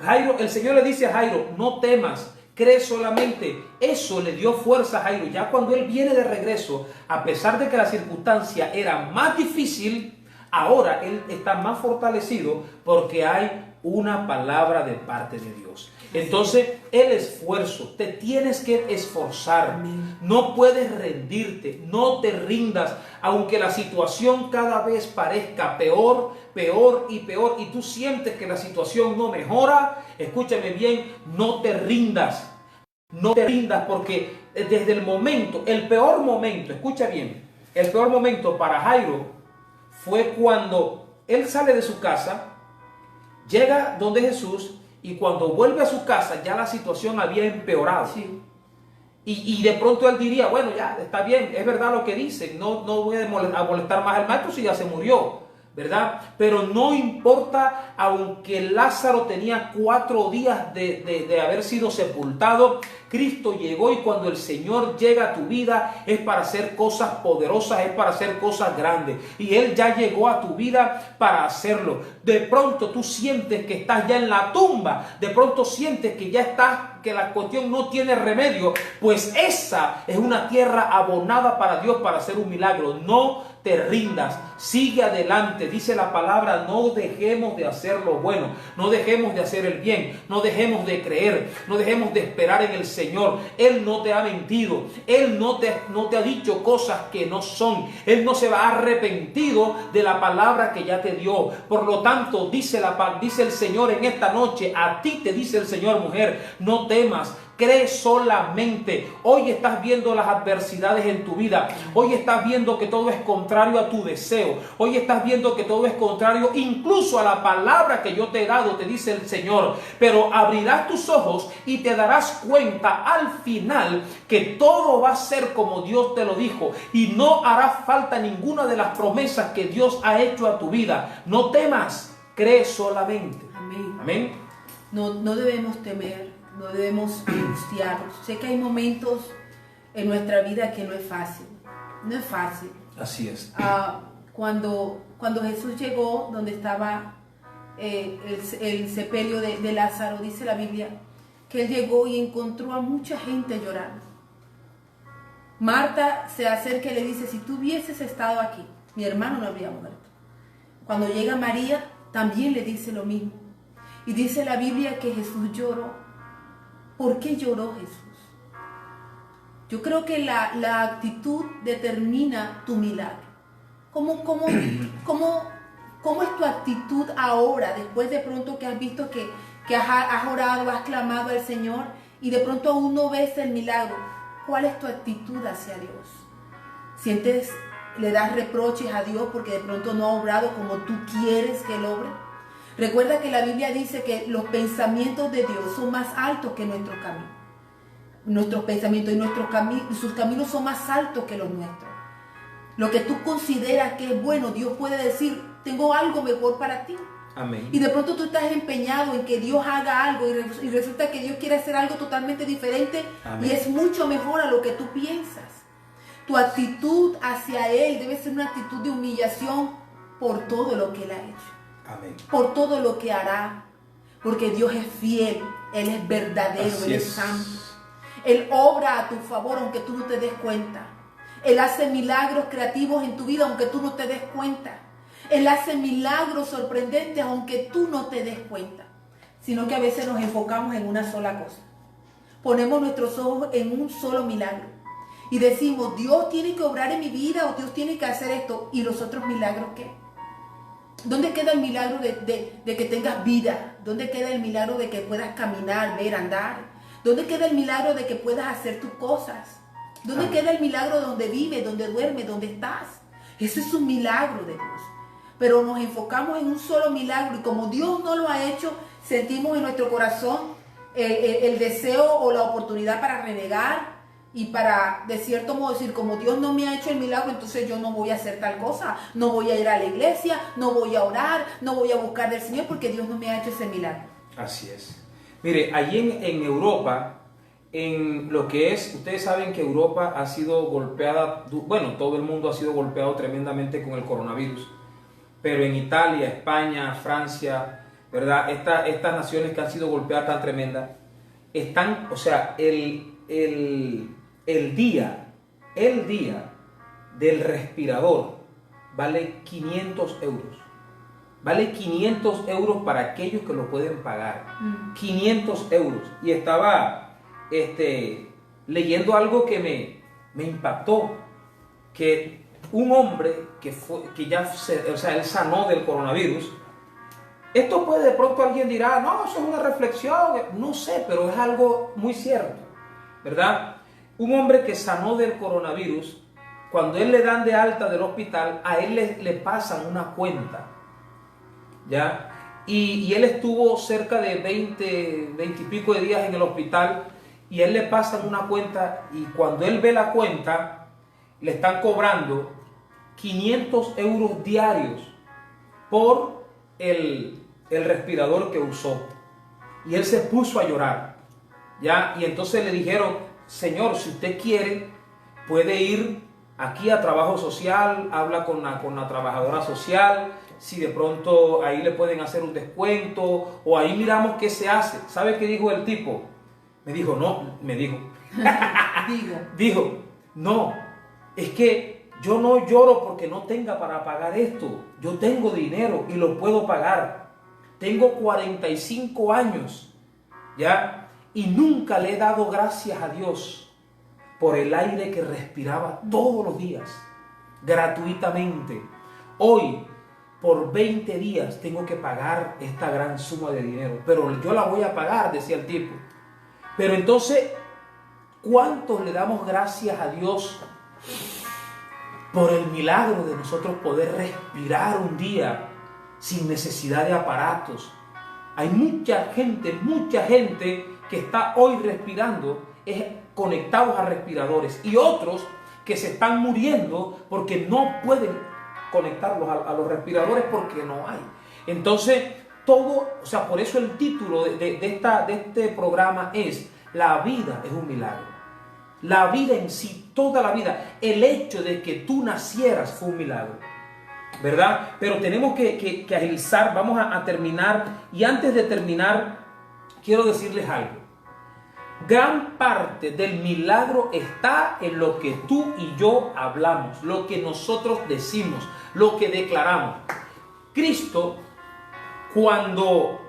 Speaker 1: Jairo, el Señor le dice a Jairo, no temas, cree solamente. Eso le dio fuerza a Jairo. Ya cuando él viene de regreso, a pesar de que la circunstancia era más difícil, ahora él está más fortalecido porque hay una palabra de parte de Dios. Entonces, el esfuerzo, te tienes que esforzar.
Speaker 2: Amén.
Speaker 1: No puedes rendirte, no te rindas, aunque la situación cada vez parezca peor, peor y peor, y tú sientes que la situación no mejora. Escúchame bien, no te rindas. No te rindas, porque desde el momento, el peor momento, escucha bien, el peor momento para Jairo fue cuando él sale de su casa, llega donde Jesús, y cuando vuelve a su casa ya la situación había empeorado.
Speaker 2: Sí.
Speaker 1: Y de pronto él diría, bueno, ya está bien, es verdad lo que dicen, no voy a molestar más al maestro si ya se murió, ¿verdad? Pero no importa, aunque Lázaro tenía 4 días de haber sido sepultado, Cristo llegó, y cuando el Señor llega a tu vida es para hacer cosas poderosas, es para hacer cosas grandes, y Él ya llegó a tu vida para hacerlo. De pronto tú sientes que estás ya en la tumba, de pronto sientes que ya estás, que la cuestión no tiene remedio, pues esa es una tierra abonada para Dios para hacer un milagro. No te rindas. sigue adelante. Dice la palabra, no dejemos de hacer lo bueno, no dejemos de hacer el bien, no dejemos de creer, no dejemos de esperar en el Señor. Él no te ha mentido, Él no te ha dicho cosas que no son, Él no se va arrepentido de la palabra que ya te dio. Por lo tanto, dice el Señor en esta noche, a ti te dice el Señor, mujer, no temas. Cree solamente. Hoy estás viendo las adversidades en tu vida. Hoy estás viendo que todo es contrario a tu deseo. Hoy estás viendo que todo es contrario incluso a la palabra que yo te he dado, te dice el Señor. Pero abrirás tus ojos y te darás cuenta al final que todo va a ser como Dios te lo dijo. Y no hará falta ninguna de las promesas que Dios ha hecho a tu vida. No temas. Cree solamente.
Speaker 2: Amén.
Speaker 1: Amén.
Speaker 2: No debemos temer. No debemos angustiarnos. Sé que hay momentos en nuestra vida que no es fácil. No es fácil.
Speaker 1: Así es.
Speaker 2: Cuando Jesús llegó donde estaba el sepelio de Lázaro, dice la Biblia, que él llegó y encontró a mucha gente llorando. Marta se acerca y le dice, si tú hubieses estado aquí, mi hermano no habría muerto. Cuando llega María, también le dice lo mismo. Y dice la Biblia que Jesús lloró. ¿Por qué lloró Jesús? Yo creo que la actitud determina tu milagro. ¿Cómo es tu actitud ahora, después de pronto que has visto que has orado, has clamado al Señor y de pronto aún no ves el milagro? ¿Cuál es tu actitud hacia Dios? ¿Le das reproches a Dios porque de pronto no ha obrado como tú quieres que Él obre? Recuerda que la Biblia dice que los pensamientos de Dios son más altos que nuestros caminos. Nuestros pensamientos y sus caminos son más altos que los nuestros. Lo que tú consideras que es bueno, Dios puede decir, tengo algo mejor para ti.
Speaker 1: Amén.
Speaker 2: Y de pronto tú estás empeñado en que Dios haga algo y resulta que Dios quiere hacer algo totalmente diferente. Amén. Y es mucho mejor a lo que tú piensas. Tu actitud hacia Él debe ser una actitud de humillación por todo lo que Él ha hecho.
Speaker 1: Amén.
Speaker 2: Por todo lo que hará, porque Dios es fiel, Él es verdadero, Él es santo. Él obra a tu favor aunque tú no te des cuenta. Él hace milagros creativos en tu vida aunque tú no te des cuenta. Él hace milagros sorprendentes aunque tú no te des cuenta. Sino que a veces nos enfocamos en una sola cosa. Ponemos nuestros ojos en un solo milagro. Y decimos, Dios tiene que obrar en mi vida o Dios tiene que hacer esto. ¿Y los otros milagros qué? ¿Dónde queda el milagro de que tengas vida? ¿Dónde queda el milagro de que puedas caminar, ver, andar? ¿Dónde queda el milagro de que puedas hacer tus cosas? ¿Dónde queda el milagro donde vives, donde duermes, donde estás? Ese es un milagro de Dios. Pero nos enfocamos en un solo milagro y como Dios no lo ha hecho, sentimos en nuestro corazón el deseo o la oportunidad para renegar y para, de cierto modo, decir, como Dios no me ha hecho el milagro, entonces yo no voy a hacer tal cosa, no voy a ir a la iglesia, no voy a orar, no voy a buscar del Señor porque Dios no me ha hecho ese milagro.
Speaker 1: Así es. Mire, allí en Europa, en lo que es, ustedes saben que Europa ha sido golpeada, bueno, todo el mundo ha sido golpeado tremendamente con el coronavirus, pero en Italia, España, Francia, ¿verdad? Estas naciones que han sido golpeadas tan tremendas, están, o sea, el día del respirador vale 500 euros. Vale 500 euros para aquellos que lo pueden pagar. 500 euros. Y estaba leyendo algo que me impactó. Que un hombre él sanó del coronavirus. Esto puede, de pronto alguien dirá, no, eso es una reflexión. No sé, pero es algo muy cierto, ¿verdad? Un hombre que sanó del coronavirus, cuando él le dan de alta del hospital, a él le pasan una cuenta, ¿ya? Y él estuvo cerca de 20 y pico de días en el hospital y a él le pasan una cuenta y cuando él ve la cuenta, le están cobrando 500 euros diarios por el respirador que usó. Y él se puso a llorar, ¿ya? Y entonces le dijeron, señor, si usted quiere, puede ir aquí a trabajo social, habla con la trabajadora social, si de pronto ahí le pueden hacer un descuento, o ahí miramos qué se hace. ¿Sabe qué dijo el tipo? Dijo, no, es que yo no lloro porque no tenga para pagar esto. Yo tengo dinero y lo puedo pagar. Tengo 45 años, ¿ya? Y nunca le he dado gracias a Dios por el aire que respiraba todos los días, gratuitamente. Hoy, por 20 días, tengo que pagar esta gran suma de dinero. Pero yo la voy a pagar, decía el tipo. Pero entonces, ¿cuántos le damos gracias a Dios por el milagro de nosotros poder respirar un día sin necesidad de aparatos? Hay mucha gente que está hoy respirando conectados a respiradores, y otros que se están muriendo porque no pueden conectarlos a los respiradores porque no hay. Entonces, por eso el título de este programa es: la vida es un milagro. La vida en sí, toda la vida, el hecho de que tú nacieras fue un milagro, ¿verdad? Pero tenemos que agilizar, vamos a terminar, y antes de terminar, quiero decirles algo. Gran parte del milagro está en lo que tú y yo hablamos, lo que nosotros decimos, lo que declaramos. Cristo, cuando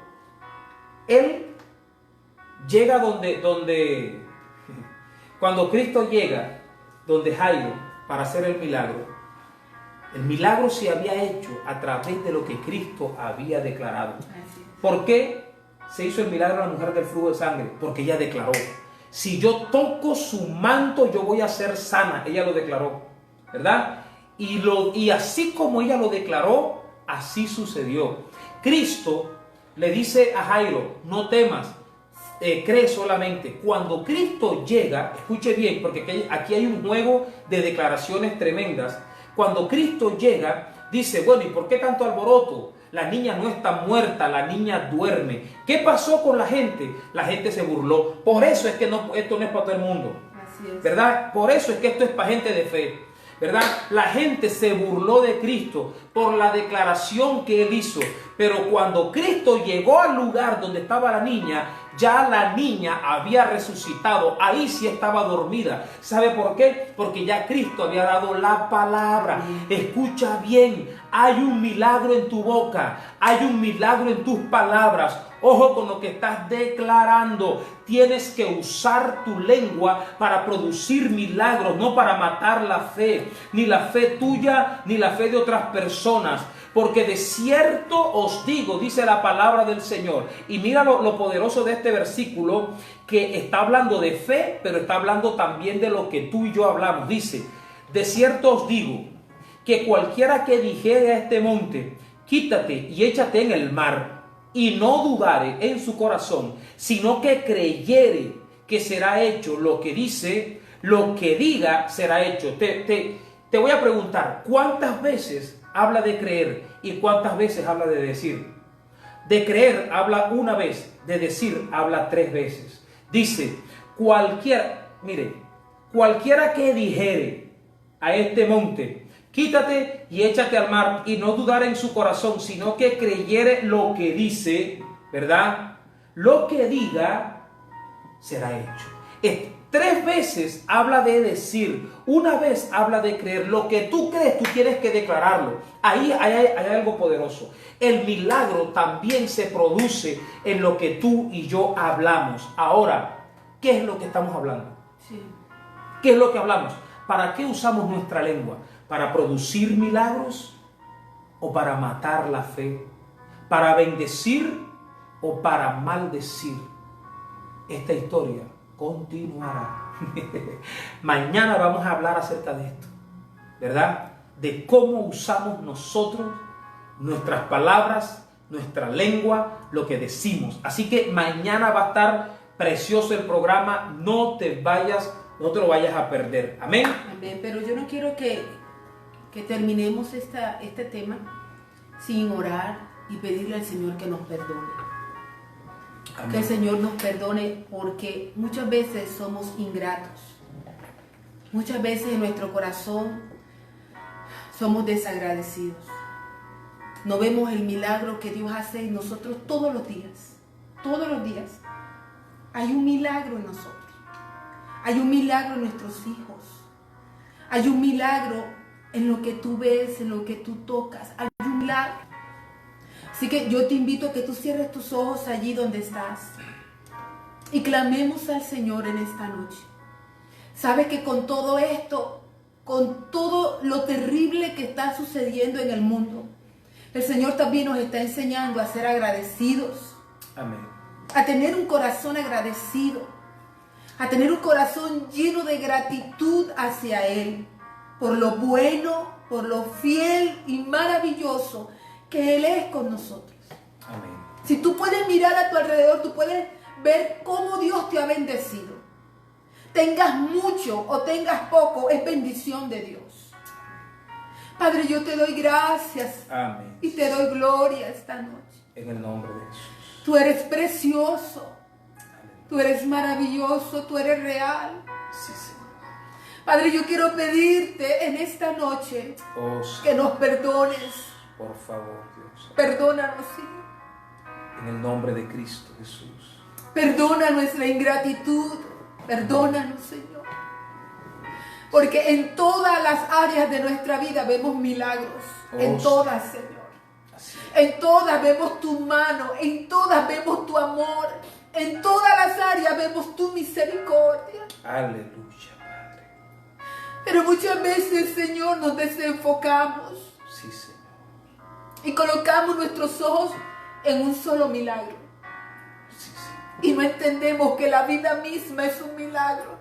Speaker 1: Él llega cuando Cristo llega donde Jairo para hacer el milagro se había hecho a través de lo que Cristo había declarado. ¿Por qué se hizo el milagro a la mujer del flujo de sangre? Porque ella declaró: si yo toco su manto, yo voy a ser sana. Ella lo declaró, ¿verdad? Y así como ella lo declaró, así sucedió. Cristo le dice a Jairo: no temas, cree solamente. Cuando Cristo llega, escuche bien, porque aquí hay un juego de declaraciones tremendas. Cuando Cristo llega, dice: bueno, ¿y por qué tanto alboroto? La niña no está muerta, la niña duerme. ¿Qué pasó con la gente? La gente se burló. Por eso es que esto no es para todo el mundo. Así es. ¿Verdad? Por eso es que esto es para gente de fe, ¿verdad? La gente se burló de Cristo por la declaración que Él hizo. Pero cuando Cristo llegó al lugar donde estaba la niña, ya la niña había resucitado. Ahí sí estaba dormida. ¿Sabe por qué? Porque ya Cristo había dado la palabra. Escucha bien, hay un milagro en tu boca, hay un milagro en tus palabras. Ojo con lo que estás declarando. Tienes que usar tu lengua para producir milagros, no para matar la fe, ni la fe tuya, ni la fe de otras personas. Porque de cierto os digo, dice la palabra del Señor. Y mira lo poderoso de este versículo, que está hablando de fe, pero está hablando también de lo que tú y yo hablamos. Dice: de cierto os digo, que cualquiera que dijere a este monte: quítate y échate en el mar, y no dudare en su corazón, sino que creyere que será hecho lo que dice, lo que diga será hecho. Te voy a preguntar, ¿cuántas veces habla de creer y cuántas veces habla de decir? De creer habla una vez, de decir habla 3 veces. Dice: cualquiera que dijere a este monte: quítate y échate al mar, y no dudar en su corazón, sino que creyere lo que dice, ¿verdad? Lo que diga será hecho. 3 veces habla de decir, una vez habla de creer. Lo que tú crees, tú tienes que declararlo. Ahí hay algo poderoso. El milagro también se produce en lo que tú y yo hablamos. Ahora, ¿qué es lo que estamos hablando? Sí. ¿Qué es lo que hablamos? ¿Para qué usamos nuestra lengua? ¿Para producir milagros o para matar la fe? ¿Para bendecir o para maldecir? Esta historia continuará. Mañana vamos a hablar acerca de esto, ¿verdad? De cómo usamos nosotros nuestras palabras, nuestra lengua, lo que decimos. Así que mañana va a estar precioso el programa. No te lo vayas a perder. Amén.
Speaker 2: Amén. Pero yo no quiero que terminemos este tema sin orar y pedirle al Señor que nos perdone. Amén. Que el Señor nos perdone, porque muchas veces somos ingratos. Muchas veces en nuestro corazón somos desagradecidos. No vemos el milagro que Dios hace en nosotros todos los días. Todos los días. Hay un milagro en nosotros. Hay un milagro en nuestros hijos. Hay un milagro en lo que tú ves, en lo que tú tocas. Hay un milagro. Así que yo te invito a que tú cierres tus ojos allí donde estás y clamemos al Señor en esta noche. Sabes que con todo esto, con todo lo terrible que está sucediendo en el mundo, el Señor también nos está enseñando a ser agradecidos.
Speaker 1: Amén.
Speaker 2: A tener un corazón agradecido. A tener un corazón lleno de gratitud hacia Él. Por lo bueno, por lo fiel y maravilloso que Él es con nosotros.
Speaker 1: Amén.
Speaker 2: Si tú puedes mirar a tu alrededor, tú puedes ver cómo Dios te ha bendecido. Tengas mucho o tengas poco, es bendición de Dios. Padre, yo te doy gracias.
Speaker 1: Amén.
Speaker 2: Y te doy gloria esta noche.
Speaker 1: En el nombre de Jesús.
Speaker 2: Tú eres precioso. Tú eres maravilloso. Tú eres real.
Speaker 1: Sí, Señor.
Speaker 2: Padre, yo quiero pedirte en esta noche que nos perdones.
Speaker 1: Por favor, Dios.
Speaker 2: Perdónanos, Señor.
Speaker 1: En el nombre de Cristo Jesús.
Speaker 2: Perdona nuestra ingratitud. Perdónanos, Señor. Porque en todas las áreas de nuestra vida vemos milagros. En todas, Señor. En todas vemos tu mano. En todas vemos tu amor. En todas las áreas vemos tu misericordia.
Speaker 1: Aleluya, Padre.
Speaker 2: Pero muchas veces, Señor, nos desenfocamos.
Speaker 1: Sí, Señor.
Speaker 2: Y colocamos nuestros ojos en un solo milagro.
Speaker 1: Sí, Señor.
Speaker 2: Y no entendemos que la vida misma es un milagro.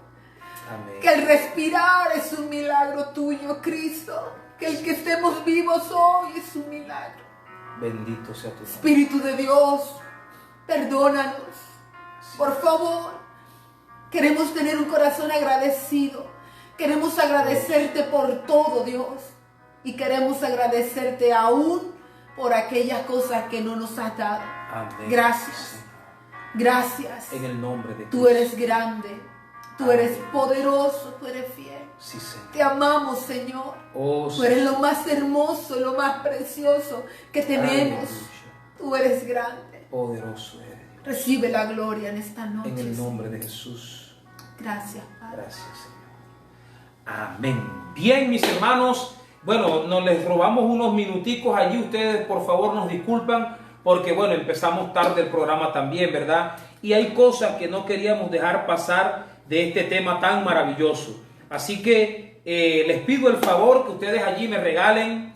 Speaker 1: Amén.
Speaker 2: Que el respirar es un milagro tuyo, Cristo. Que el que estemos vivos hoy es un milagro.
Speaker 1: Bendito sea tu nombre.
Speaker 2: Espíritu de Dios, perdónanos.
Speaker 1: Sí.
Speaker 2: Por favor. Queremos tener un corazón agradecido. Queremos agradecerte por todo, Dios. Y queremos agradecerte aún por aquellas cosas que no nos has dado.
Speaker 1: Amén.
Speaker 2: Gracias.
Speaker 1: Señor.
Speaker 2: Gracias.
Speaker 1: En el nombre de Cristo.
Speaker 2: Tú eres grande. Tú
Speaker 1: Amén.
Speaker 2: eres poderoso. Tú eres fiel.
Speaker 1: Sí, Señor.
Speaker 2: Te amamos, Señor.
Speaker 1: Oh,
Speaker 2: Tú eres lo más hermoso, lo más precioso que tenemos.
Speaker 1: Aleluya.
Speaker 2: Tú eres grande.
Speaker 1: Poderoso eres, Dios.
Speaker 2: Recibe la gloria en esta noche.
Speaker 1: En el
Speaker 2: Señor.
Speaker 1: nombre de Jesús.
Speaker 2: Gracias, Padre.
Speaker 1: Gracias, Señor. Amén. Bien, mis hermanos. Bueno, nos les robamos unos minuticos allí. Ustedes, por favor, nos disculpan porque, bueno, empezamos tarde el programa también, ¿verdad? Y hay cosas que no queríamos dejar pasar de este tema tan maravilloso. Así que les pido el favor que ustedes allí me regalen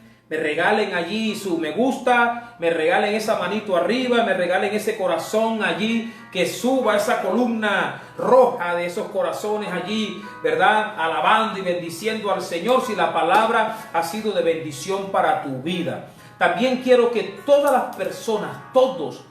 Speaker 1: allí su me gusta, me regalen esa manito arriba, me regalen ese corazón allí, que suba esa columna roja de esos corazones allí, ¿verdad? Alabando y bendiciendo al Señor si la palabra ha sido de bendición para tu vida. También quiero que todas las personas, todos,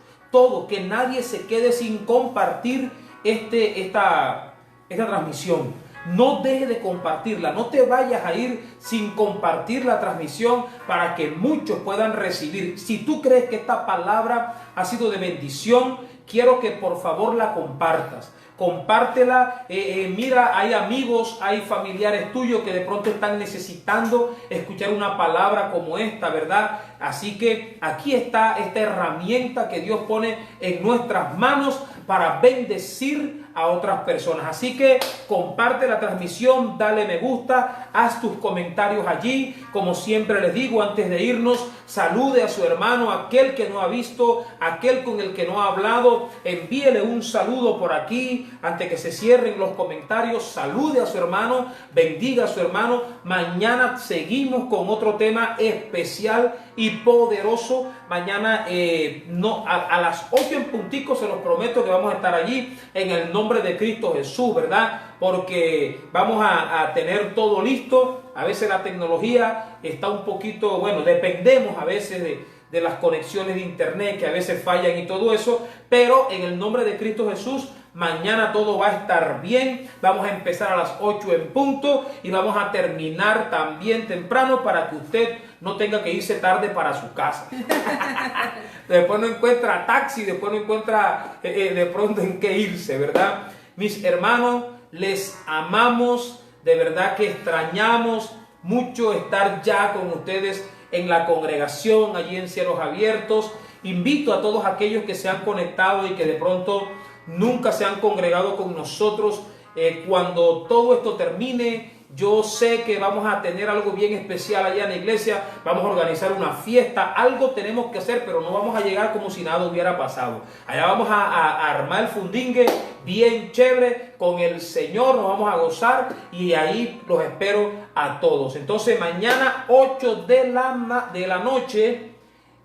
Speaker 1: que nadie se quede sin compartir esta transmisión. No deje de compartirla, no te vayas a ir sin compartir la transmisión para que muchos puedan recibir. Si tú crees que esta palabra ha sido de bendición, quiero que por favor la compartas. Compártela, mira, hay amigos, hay familiares tuyos que de pronto están necesitando escuchar una palabra como esta, ¿verdad? Así que aquí está esta herramienta que Dios pone en nuestras manos para bendecir a otras personas. Así que comparte la transmisión, dale me gusta, haz tus comentarios allí. Como siempre les digo, antes de irnos, salude a su hermano, aquel que no ha visto, aquel con el que no ha hablado, envíele un saludo por aquí. Antes que se cierren los comentarios, salude a su hermano, bendiga a su hermano. Mañana seguimos con otro tema especial y poderoso. Mañana a las 8 en puntico, se los prometo que vamos a estar allí en el nombre de Cristo Jesús, ¿verdad? Porque vamos a tener todo listo. A veces la tecnología está un poquito, bueno, dependemos a veces de las conexiones de internet que a veces fallan y todo eso, pero en el nombre de Cristo Jesús, mañana todo va a estar bien. Vamos a empezar a las 8 en punto y vamos a terminar también temprano para que usted no tenga que irse tarde para su casa. Después no encuentra taxi, después no encuentra de pronto en qué irse, ¿verdad? Mis hermanos, les amamos, de verdad que extrañamos mucho estar ya con ustedes en la congregación, allí en Cielos Abiertos. Invito a todos aquellos que se han conectado y que de pronto nunca se han congregado con nosotros. Cuando todo esto termine Yo sé que vamos a tener algo bien especial allá en la iglesia, vamos a organizar una fiesta, algo tenemos que hacer, pero no vamos a llegar como si nada hubiera pasado. Allá vamos a armar el fundingue bien chévere con el Señor, nos vamos a gozar y ahí los espero a todos. Entonces mañana 8 de la noche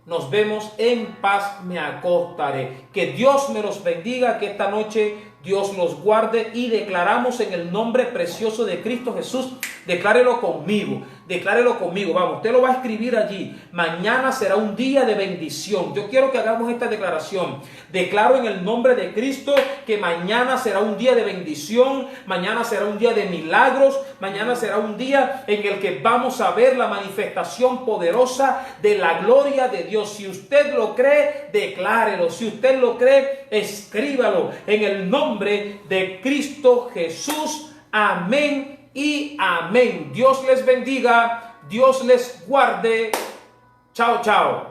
Speaker 1: nos vemos en paz, me acostaré. Que Dios me los bendiga, que esta noche Dios los guarde y declaramos en el nombre precioso de Cristo Jesús. Declárelo conmigo, vamos, usted lo va a escribir allí. Mañana será un día de bendición. Yo quiero que hagamos esta declaración. Declaro en el nombre de Cristo que mañana será un día de bendición, mañana será un día de milagros, mañana será un día en el que vamos a ver la manifestación poderosa de la gloria de Dios. Si usted lo cree, declárelo. Si usted lo cree, escríbalo en el nombre de Cristo Jesús. Amén y amén. Dios les bendiga, Dios les guarde. Chao, chao.